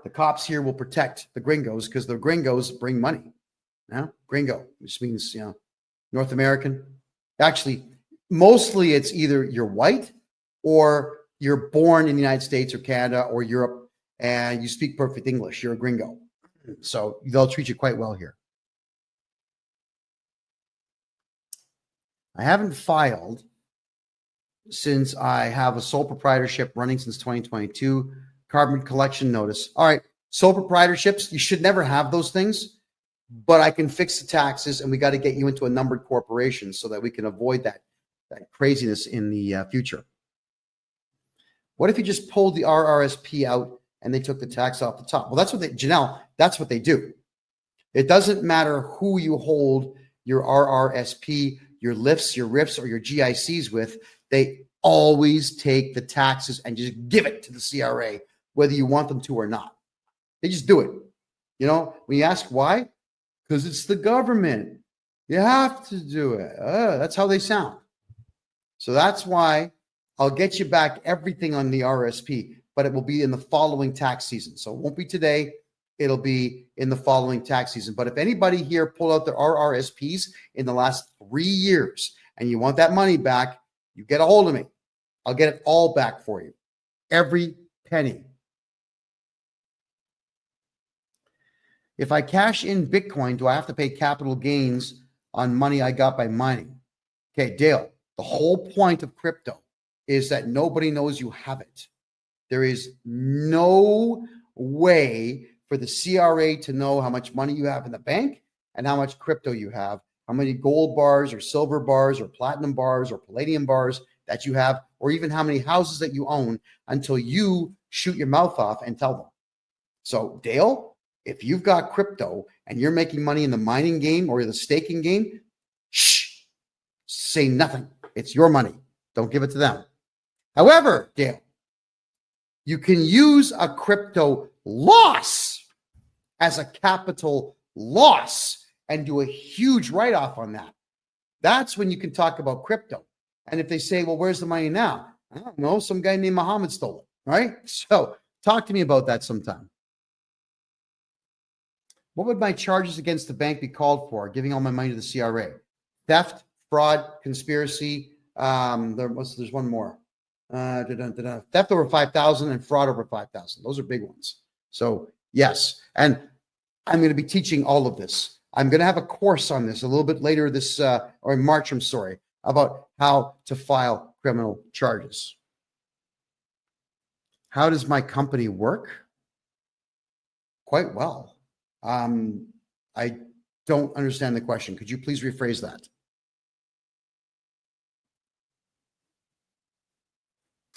The cops here will protect the gringos because the gringos bring money. Now, gringo, which means, North American. Actually, mostly it's either you're white or you're born in the United States or Canada or Europe and you speak perfect English. You're a gringo. So they'll treat you quite well here. I haven't filed since I have a sole proprietorship running since 2022. Carbon collection notice. All right. Sole proprietorships, you should never have those things, but I can fix the taxes and we got to get you into a numbered corporation so that we can avoid that craziness in the future. What if you just pulled the RRSP out and they took the tax off the top? Well, that's what Janelle, that's what they do. It doesn't matter who you hold your RRSP, your lifts, your RIFs, or your GICs with. They always take the taxes and just give it to the CRA, whether you want them to or not. They just do it. When you ask why, because it's the government. You have to do it. That's how they sound. So that's why I'll get you back everything on the RSP, but it will be in the following tax season. So it won't be today. It'll be in the following tax season. But if anybody here pulled out their RRSPs in the last 3 years and you want that money back, you get a hold of me. I'll get it all back for you. Every penny. If I cash in Bitcoin, do I have to pay capital gains on money I got by mining? Okay, Dale, the whole point of crypto is that nobody knows you have it. There is no way for the CRA to know how much money you have in the bank and how much crypto you have, how many gold bars or silver bars or platinum bars or palladium bars that you have, or even how many houses that you own until you shoot your mouth off and tell them. So, Dale, if you've got crypto and you're making money in the mining game or the staking game, shh, say nothing. It's your money. Don't give it to them. However, Dale, you can use a crypto loss as a capital loss and do a huge write-off on that. That's when you can talk about crypto. And if they say, well, where's the money now? I don't know. Some guy named Muhammad stole it, right? So talk to me about that sometime. What would my charges against the bank be called for? Giving all my money to the CRA? Theft, fraud, conspiracy. There's one more. Theft over 5,000 and fraud over 5,000. Those are big ones. So yes, and I'm going to be teaching all of this. I'm going to have a course on this a little bit later this, or in March, I'm sorry, about how to file criminal charges. How does my company work? Quite well. I don't understand the question. Could you please rephrase that?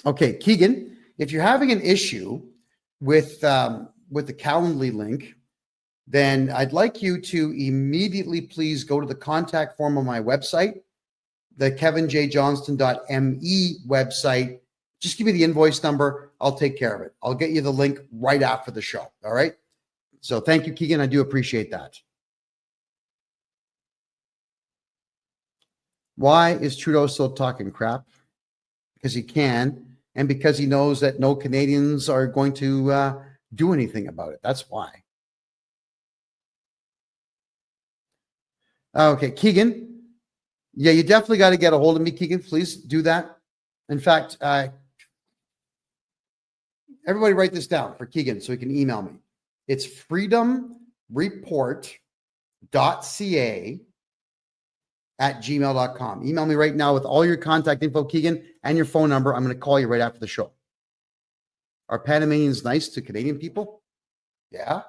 Okay, Keegan, if you're having an issue with the Calendly link, then I'd like you to immediately please go to the contact form on my website, the KevinJJohnston.me website. Just give me the invoice number. I'll take care of it. I'll get you the link right after the show. All right. So thank you, Keegan. I do appreciate that. Why is Trudeau still talking crap? Because he can, and because he knows that no Canadians are going to do anything about it. That's why. Okay, Keegan. Yeah, you definitely got to get a hold of me, Keegan. Please do that. In fact, everybody write this down for Keegan so he can email me. It's freedomreport.ca@gmail.com. Email me right now with all your contact info, Keegan, and your phone number. I'm going to call you right after the show. Are Panamanians nice to Canadian people? Yeah.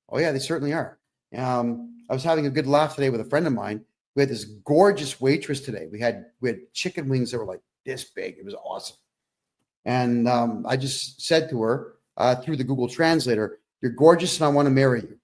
Oh, yeah, they certainly are. I was having a good laugh today with a friend of mine. We had this gorgeous waitress today. We had chicken wings that were like this big. It was awesome. And I just said to her through the Google Translator, "You're gorgeous and I want to marry you."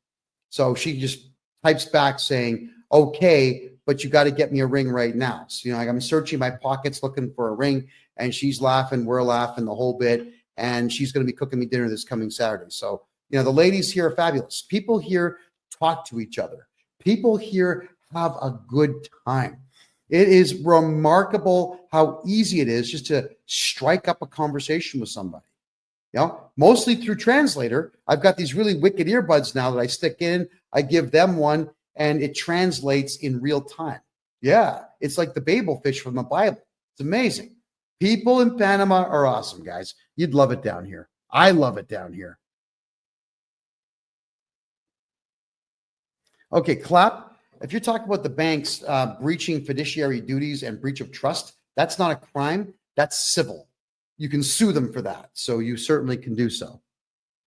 So she just types back saying, "Okay, but you got to get me a ring right now." So, I'm searching my pockets looking for a ring, and she's laughing, we're laughing the whole bit, and she's going to be cooking me dinner this coming Saturday. So, the ladies here are fabulous. People here talk to each other. People here have a good time. It is remarkable how easy it is just to strike up a conversation with somebody. Mostly through Translator. I've got these really wicked earbuds now that I stick in. I give them one, and it translates in real time. Yeah, it's like the Babel fish from the Bible. It's amazing. People in Panama are awesome, guys. You'd love it down here. I love it down here. Okay, Clap. If you're talking about the banks breaching fiduciary duties and breach of trust, that's not a crime. That's civil. You can sue them for that. So you certainly can do so.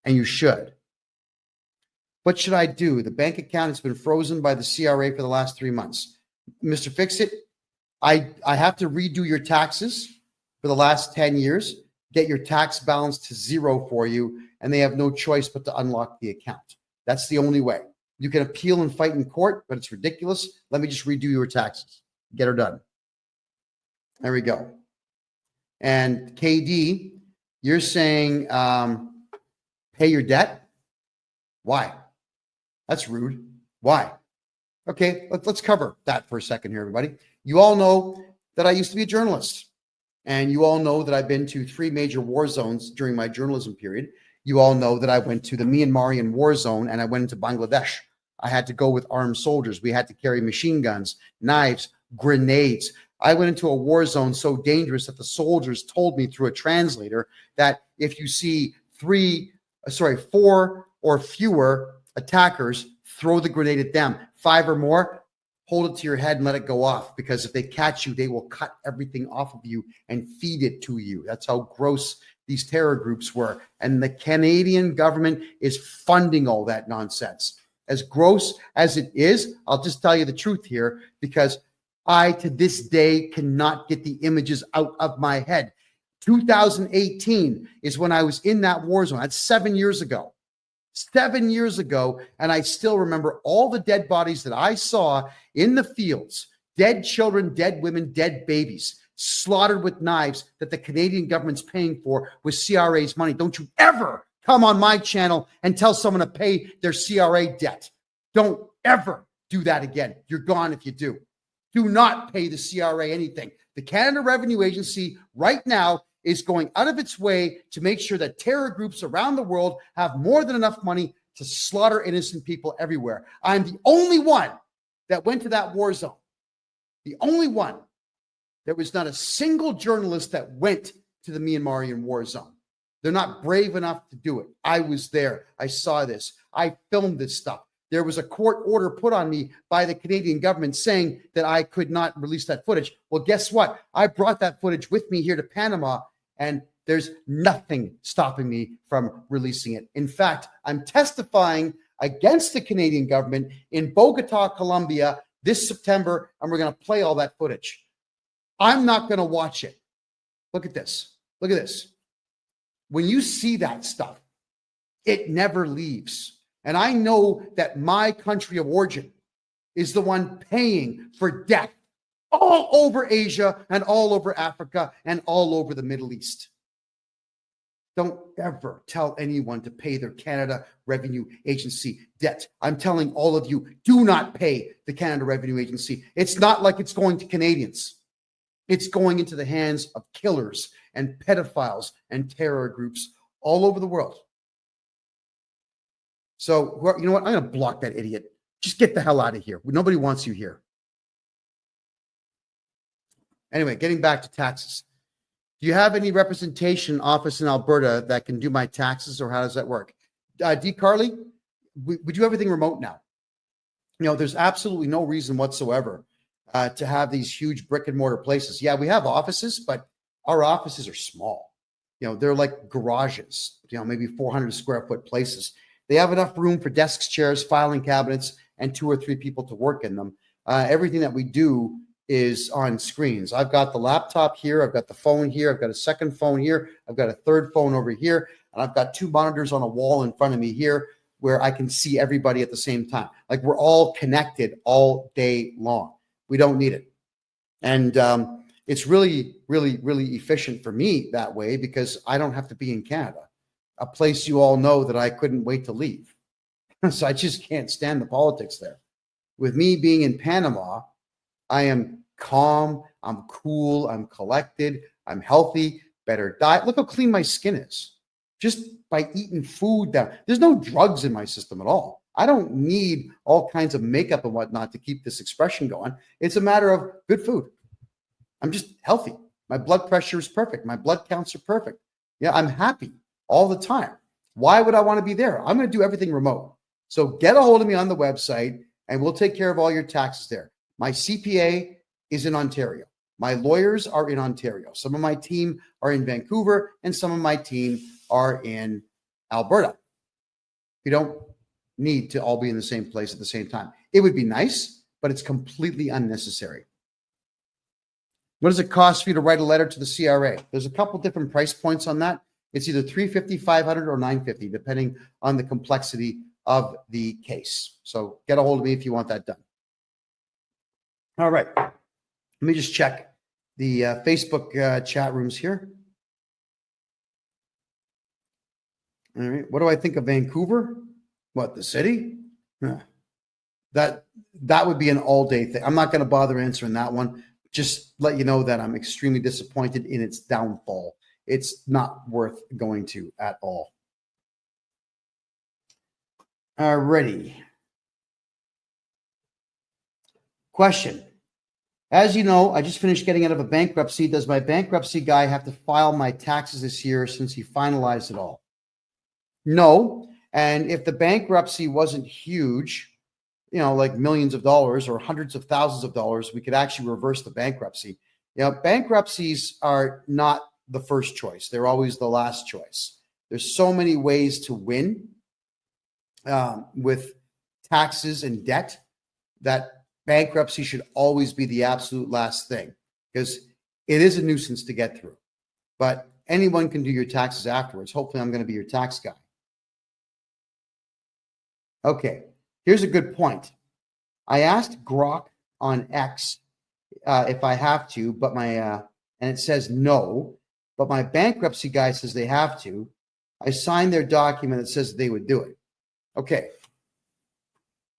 And you should. What should I do? The bank account has been frozen by the CRA for the last 3 months. Mr. Fix-It, I have to redo your taxes for the last 10 years, get your tax balance to zero for you, and they have no choice but to unlock the account. That's the only way. You can appeal and fight in court, but it's ridiculous. Let me just redo your taxes. Get her done. There we go. And KD, you're saying pay your debt? Why? That's rude. Why? Okay, let's cover that for a second here, everybody. You all know that I used to be a journalist. And you all know that I've been to 3 major war zones during my journalism period. You all know that I went to the Myanmarian war zone and I went into Bangladesh. I had to go with armed soldiers. We had to carry machine guns, knives, grenades. I went into a war zone so dangerous that the soldiers told me through a translator that if you see 4 or fewer attackers, throw the grenade at them. 5 or more, hold it to your head and let it go off, because if they catch you, they will cut everything off of you and feed it to you. That's how gross these terror groups were. And the Canadian government is funding all that nonsense. As gross as it is, I'll just tell you the truth here, because I, to this day, cannot get the images out of my head. 2018 is when I was in that war zone. That's 7 years ago. 7 years ago, and I still remember all the dead bodies that I saw in the fields. Dead children, dead women, dead babies, slaughtered with knives that the Canadian government's paying for with CRA's money. Don't you ever come on my channel and tell someone to pay their CRA debt. Don't ever do that again. You're gone if you do. Do not pay the CRA anything. The Canada Revenue Agency right now is going out of its way to make sure that terror groups around the world have more than enough money to slaughter innocent people everywhere. I'm the only one that went to that war zone. The only one. There was not a single journalist that went to the Myanmarian war zone. They're not brave enough to do it. I was there. I saw this. I filmed this stuff. There was a court order put on me by the Canadian government saying that I could not release that footage. Well, guess what? I brought that footage with me here to Panama, and there's nothing stopping me from releasing it. In fact, I'm testifying against the Canadian government in Bogota, Colombia this September, and we're going to play all that footage. I'm not going to watch it. Look at this. Look at this. When you see that stuff, it never leaves. And I know that my country of origin is the one paying for death all over Asia and all over Africa and all over the Middle East. Don't ever tell anyone to pay their Canada Revenue Agency debt. I'm telling all of you, do not pay the Canada Revenue Agency. It's not like it's going to Canadians. It's going into the hands of killers and pedophiles and terror groups all over the world. So, you know what? I'm going to block that idiot. Just get the hell out of here. Nobody wants you here. Anyway, getting back to taxes. Do you have any representation office in Alberta that can do my taxes, or how does that work? D. Carly, we do everything remote now. You know, there's absolutely no reason whatsoever to have these huge brick and mortar places. Yeah, we have offices, but our offices are small. You know, they're like garages, you know, maybe 400 square foot places. They have enough room for desks, chairs, filing cabinets, and 2 or 3 people to work in them. Everything that we do is on screens. I've got the laptop here. I've got the phone here. I've got a second phone here. I've got a third phone over here. And I've got 2 monitors on a wall in front of me here where I can see everybody at the same time. Like, we're all connected all day long. We don't need it. And it's really, really, really efficient for me that way, because I don't have to be in Canada, a place you all know that I couldn't wait to leave. So I just can't stand the politics there. With me being in Panama, I am calm, I'm cool, I'm collected, I'm healthy, better diet. Look how clean my skin is just by eating food that there's no drugs in my system at all. I don't need all kinds of makeup and whatnot to keep this expression going. It's a matter of good food. I'm just healthy. My blood pressure is perfect. My blood counts are perfect. Yeah, I'm happy all the time. Why would I want to be there? I'm going to do everything remote. So get a hold of me on the website and we'll take care of all your taxes there. My CPA is in Ontario. My lawyers are in Ontario. Some of my team are in Vancouver and some of my team are in Alberta. We don't need to all be in the same place at the same time. It would be nice, but it's completely unnecessary. What does it cost for you to write a letter to the CRA? There's a couple different price points on that. It's either $350, $500, or $950, depending on the complexity of the case. So get a hold of me if you want that done. All right. Let me just check the Facebook chat rooms here. All right. What do I think of Vancouver? What, the city? That would be an all-day thing. I'm not going to bother answering that one. just let you know that I'm extremely disappointed in its downfall. It's not worth going to at all. Alrighty. Question. As you know, I just finished getting out of a bankruptcy. Does my bankruptcy guy have to file my taxes this year since he finalized it all? No. And if the bankruptcy wasn't huge, like millions of dollars or hundreds of thousands of dollars, we could actually reverse the bankruptcy. Bankruptcies are not the first choice. They're always the last choice. There's so many ways to win with taxes and debt that bankruptcy should always be the absolute last thing, because it is a nuisance to get through. But anyone can do your taxes afterwards. Hopefully, I'm going to be your tax guy. Okay, here's a good point. I asked Grok on X if I have to, but and it says no, but my bankruptcy guy says they have to. I signed their document that says they would do it. Okay.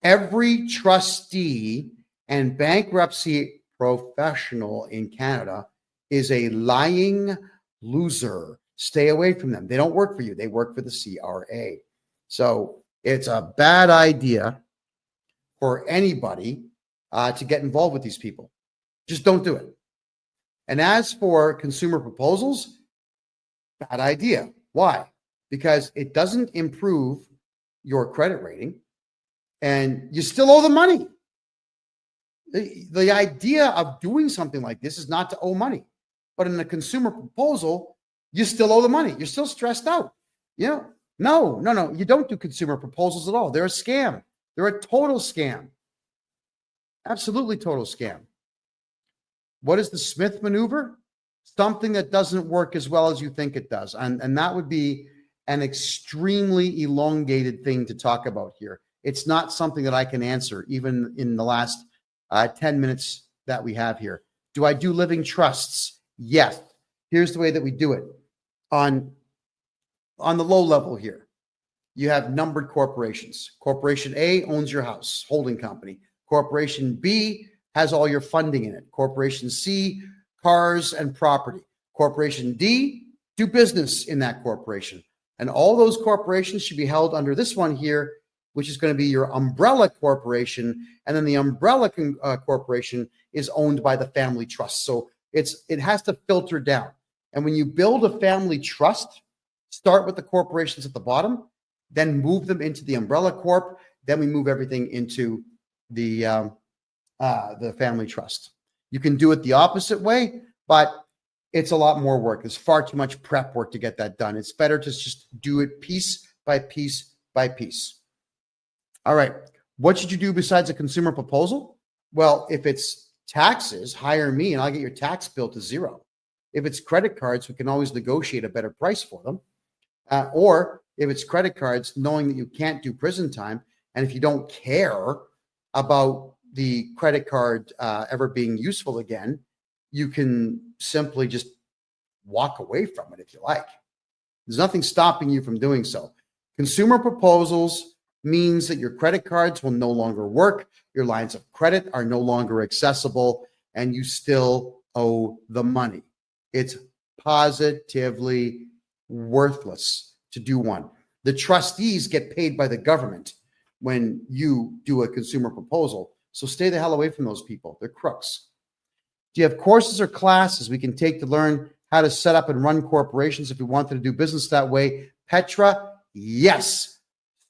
Every trustee and bankruptcy professional in Canada is a lying loser. Stay away from them. They don't work for you. They work for the CRA. So it's a bad idea for anybody to get involved with these people. Just don't do it. And as for consumer proposals, bad idea. Why? Because it doesn't improve your credit rating, and you still owe the money. The idea of doing something like this is not to owe money. But in a consumer proposal, you still owe the money. You're still stressed out. No, you don't do consumer proposals at all. They're a scam. They're a total scam. Absolutely total scam. What is the Smith maneuver? Something that doesn't work as well as you think it does. And that would be an extremely elongated thing to talk about here. It's not something that I can answer, even in the last 10 minutes that we have here. Do I do living trusts? Yes. Here's the way that we do it. On the low level here, you have numbered corporations. Corporation A owns your house, holding company. Corporation B has all your funding in it. Corporation C, cars and property. Corporation D, do business in that corporation. And all those corporations should be held under this one here, which is going to be your umbrella corporation. And then the umbrella corporation is owned by the family trust. So it has to filter down. And when you build a family trust, start with the corporations at the bottom, then move them into the umbrella corp. Then we move everything into the family trust. You can do it the opposite way, but it's a lot more work. There's far too much prep work to get that done. It's better to just do it piece by piece by piece. All right. What should you do besides a consumer proposal? Well, if it's taxes, hire me and I'll get your tax bill to zero. If it's credit cards, we can always negotiate a better price for them. Or if it's credit cards, knowing that you can't do prison time, and if you don't care about the credit card ever being useful again, you can simply just walk away from it if you like. There's nothing stopping you from doing so. Consumer proposals means that your credit cards will no longer work, your lines of credit are no longer accessible, and you still owe the money. It's positively worthless to do one. The trustees get paid by the government when you do a consumer proposal. So stay the hell away from those people. They're crooks. Do you have courses or classes we can take to learn how to set up and run corporations if we wanted to do business that way? Petra, yes.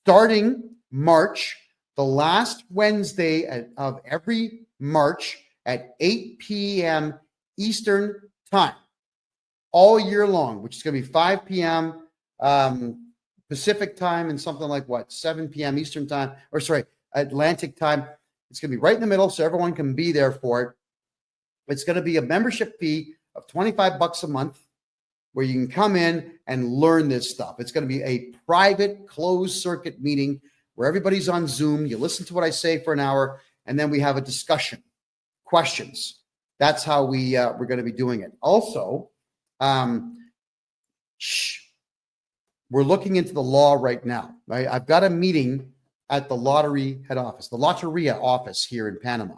Starting March, the last Wednesday of every March at 8 p.m. Eastern time, all year long, which is going to be 5 p.m. Pacific time and something like 7 p.m. Eastern time, or sorry, Atlantic time. It's going to be right in the middle so everyone can be there for it. It's going to be a membership fee of $25 a month where you can come in and learn this stuff. It's going to be a private closed circuit meeting where everybody's on Zoom. You listen to what I say for an hour, and then we have a discussion, questions. That's how we're going to be doing it. Also, we're looking into the law right now. Right? I've got a meeting at the lottery head office, the Lotteria office here in Panama,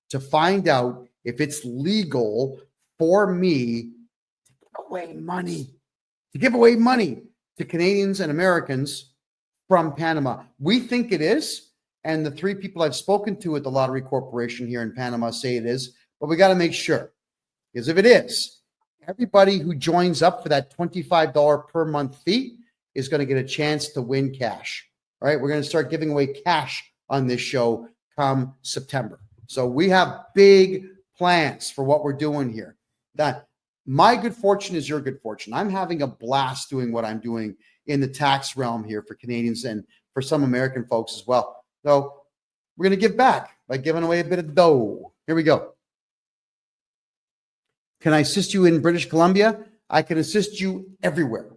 to find out if it's legal for me to give away money to Canadians and Americans from Panama. We think it is, and the 3 people I've spoken to at the Lottery Corporation here in Panama say it is, but we got to make sure. Because if it is, everybody who joins up for that $25 per month fee is going to get a chance to win cash. All right, we're going to start giving away cash on this show come September. So we have big plans for what we're doing here. That my good fortune is your good fortune. I'm having a blast doing what I'm doing in the tax realm here for Canadians and for some American folks as well. So we're going to give back by giving away a bit of dough. Here we go. Can I assist you in British Columbia? I can assist you everywhere.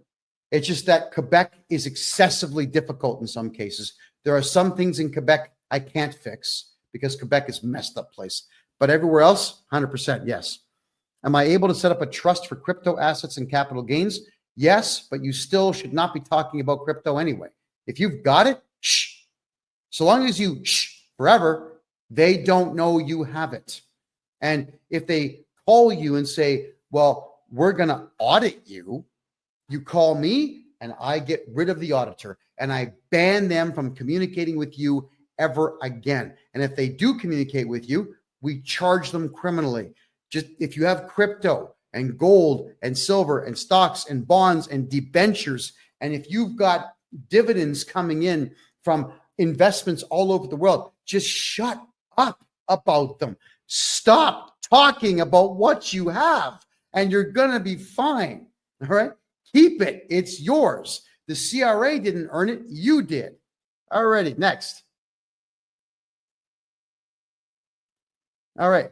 It's just that Quebec is excessively difficult in some cases. There are some things in Quebec I can't fix because Quebec is a messed up place. But everywhere else, 100% yes. Am I able to set up a trust for crypto assets and capital gains? Yes, but you still should not be talking about crypto anyway. If you've got it, shh. So long as you shh forever, they don't know you have it. And if they call you and say, well, we're going to audit you, you call me and I get rid of the auditor and I ban them from communicating with you ever again. And if they do communicate with you, we charge them criminally. Just if you have crypto and gold and silver and stocks and bonds and debentures, and if you've got dividends coming in from investments all over the world, just shut up about them. Stop talking about what you have and you're going to be fine. All right. Keep it. It's yours. The CRA didn't earn it. You did. All righty. Next. All right.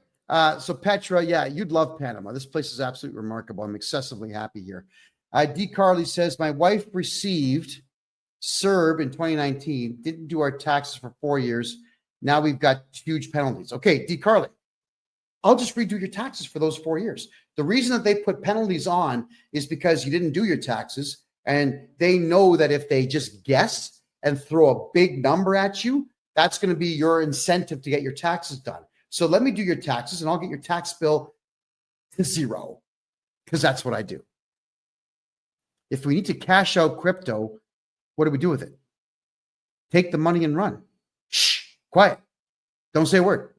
So Petra, yeah, you'd love Panama. This place is absolutely remarkable. I'm excessively happy here. D. Carly says, my wife received CERB in 2019, didn't do our taxes for 4 years. Now we've got huge penalties. Okay, D. Carly, I'll just redo your taxes for those 4 years. The reason that they put penalties on is because you didn't do your taxes, and they know that if they just guess and throw a big number at you, that's going to be your incentive to get your taxes done. So let me do your taxes and I'll get your tax bill to zero because that's what I do. If we need to cash out crypto, what do we do with it? Take the money and run. Shh, quiet. Don't say a word.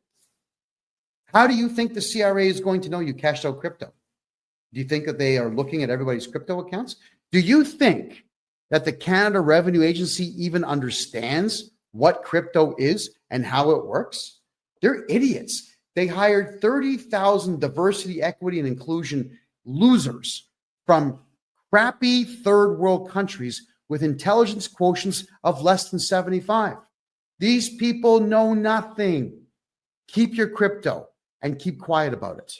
How do you think the CRA is going to know you cashed out crypto? Do you think that they are looking at everybody's crypto accounts? Do you think that the Canada Revenue Agency even understands what crypto is and how it works? They're idiots. They hired 30,000 diversity, equity, and inclusion losers from crappy third world countries with intelligence quotients of less than 75. These people know nothing. Keep your crypto and keep quiet about it.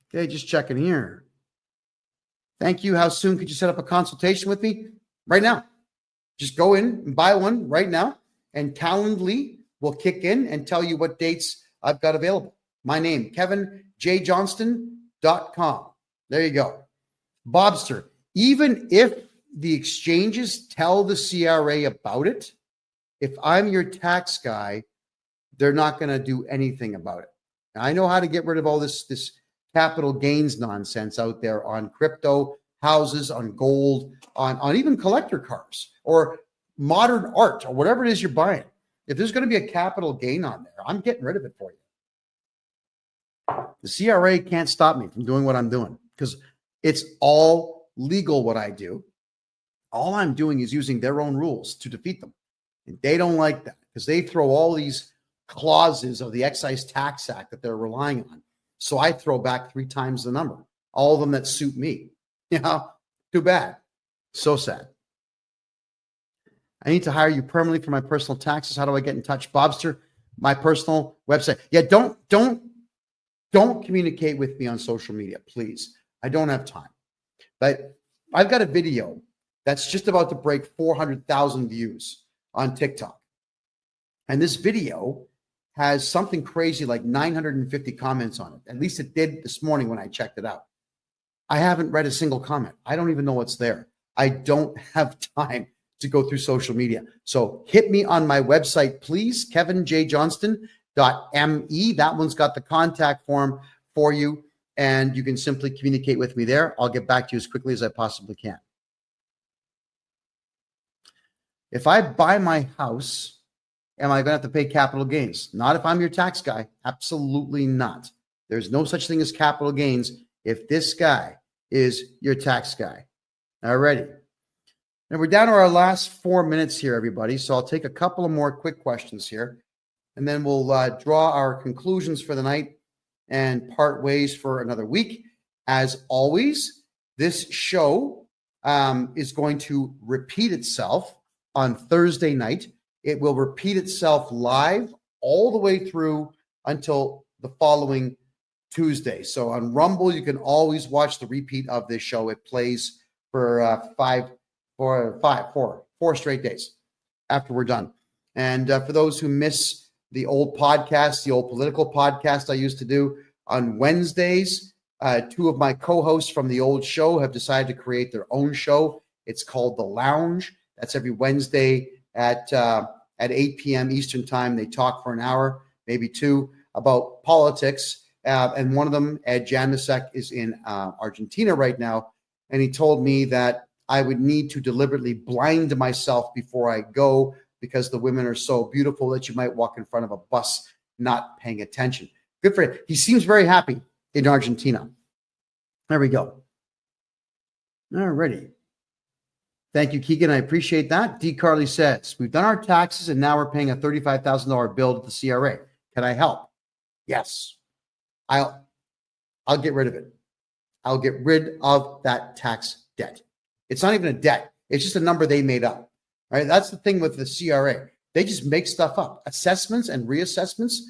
Okay, just checking here. Thank you. How soon could you set up a consultation with me? Right now. Just go in and buy one right now. And Calendly will kick in and tell you what dates I've got available. My name, KevinJJohnston.com. There you go. Bobster, even if the exchanges tell the CRA about it, if I'm your tax guy, they're not going to do anything about it. Now, I know how to get rid of all this capital gains nonsense out there on crypto, houses, on gold, on even collector cars or modern art or whatever it is you're buying. If there's going to be a capital gain on there, I'm getting rid of it for you. The CRA can't stop me from doing what I'm doing because it's all legal what I do. All I'm doing is using their own rules to defeat them. And they don't like that because they throw all these clauses of the Excise Tax Act that they're relying on. So I throw back 3 times the number, all of them that suit me. You know, too bad. So sad. I need to hire you permanently for my personal taxes. How do I get in touch? Bobster, my personal website. Yeah, don't communicate with me on social media, please. I don't have time. But I've got a video that's just about to break 400,000 views on TikTok. And this video has something crazy like 950 comments on it. At least it did this morning when I checked it out. I haven't read a single comment. I don't even know what's there. I don't have time to go through social media. So hit me on my website, please, KevinJJohnston.me. That one's got the contact form for you, and you can simply communicate with me there. I'll get back to you as quickly as I possibly can. If I buy my house, am I going to have to pay capital gains? Not if I'm your tax guy. Absolutely not. There's no such thing as capital gains if this guy is your tax guy. Alrighty. And we're down to our last 4 minutes here, everybody. So I'll take a couple of more quick questions here, and then we'll draw our conclusions for the night and part ways for another week. As always, this show is going to repeat itself on Thursday night. It will repeat itself live all the way through until the following Tuesday. So on Rumble, you can always watch the repeat of this show. It plays for four straight days after we're done. And for those who miss the old podcast, the old political podcast I used to do on Wednesdays, two of my co-hosts from the old show have decided to create their own show. It's called The Lounge. That's every Wednesday at 8 p.m. Eastern time. They talk for an hour, maybe two, about politics. And one of them, Ed Janusek, is in Argentina right now. And he told me that I would need to deliberately blind myself before I go because the women are so beautiful that you might walk in front of a bus not paying attention. Good for him. He seems very happy in Argentina. There we go. All righty. Thank you, Keegan. I appreciate that. D. Carly says, we've done our taxes and now we're paying a $35,000 bill to the CRA. Can I help? Yes. I'll get rid of it. I'll get rid of that tax debt. It's not even a debt. It's just a number they made up. Right? That's the thing with the CRA. They just make stuff up. Assessments and reassessments.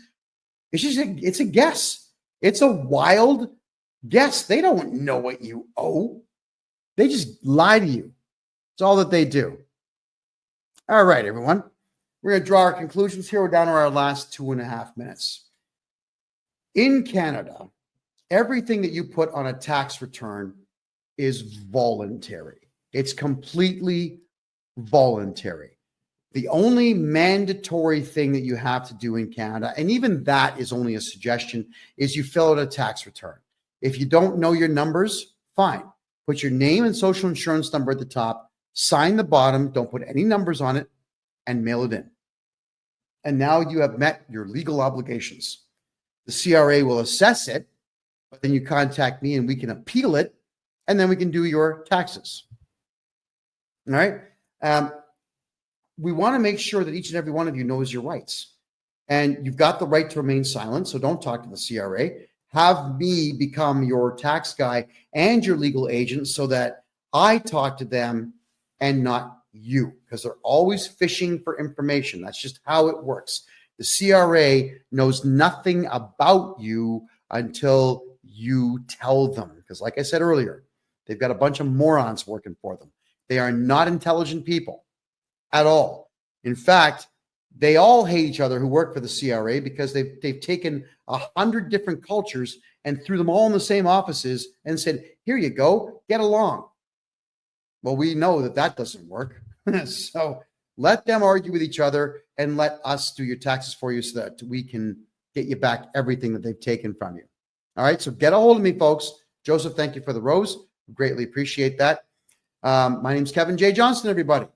It's a guess. It's a wild guess. They don't know what you owe. They just lie to you. It's all that they do. All right, everyone. We're going to draw our conclusions here. We're down to our last 2.5 minutes. In Canada, everything that you put on a tax return is voluntary. It's completely voluntary. The only mandatory thing that you have to do in Canada, and even that is only a suggestion, is you fill out a tax return. If you don't know your numbers, fine. Put your name and social insurance number at the top, sign the bottom, don't put any numbers on it, and mail it in. And now you have met your legal obligations. The CRA will assess it, but then you contact me and we can appeal it, and then we can do your taxes. All right? We want to make sure that each and every one of you knows your rights. And you've got the right to remain silent, so don't talk to the CRA. Have me become your tax guy and your legal agent so that I talk to them and not you, because they're always fishing for information. That's just how it works. The CRA knows nothing about you until you tell them. Because like I said earlier, they've got a bunch of morons working for them. They are not intelligent people at all. In fact, they all hate each other who work for the CRA because they've taken 100 different cultures and threw them all in the same offices and said, here you go, get along. Well, we know that doesn't work. So let them argue with each other and let us do your taxes for you so that we can get you back everything that they've taken from you. All right, so get a hold of me, folks. Joseph, thank you for the rose. Greatly appreciate that. My name's Kevin J. Johnston, everybody.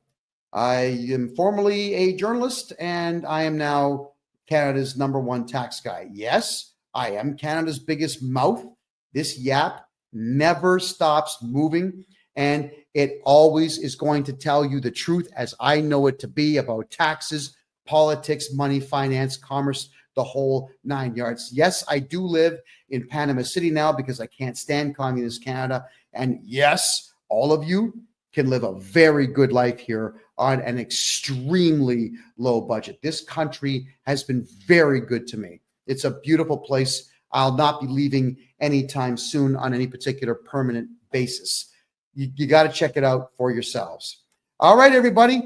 I am formerly a journalist, and I am now Canada's #1 tax guy. Yes, I am Canada's biggest mouth. This yap never stops moving, and it always is going to tell you the truth as I know it to be about taxes, politics, money, finance, commerce, the whole 9 yards. Yes, I do live in Panama City now because I can't stand communist Canada. And yes, all of you can live a very good life here on an extremely low budget. This country has been very good to me. It's a beautiful place. I'll not be leaving anytime soon on any particular permanent basis. You got to check it out for yourselves. All right, everybody.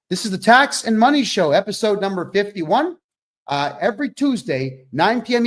This is the Tax and Money Show, episode number 51. Every Tuesday, 9 p.m.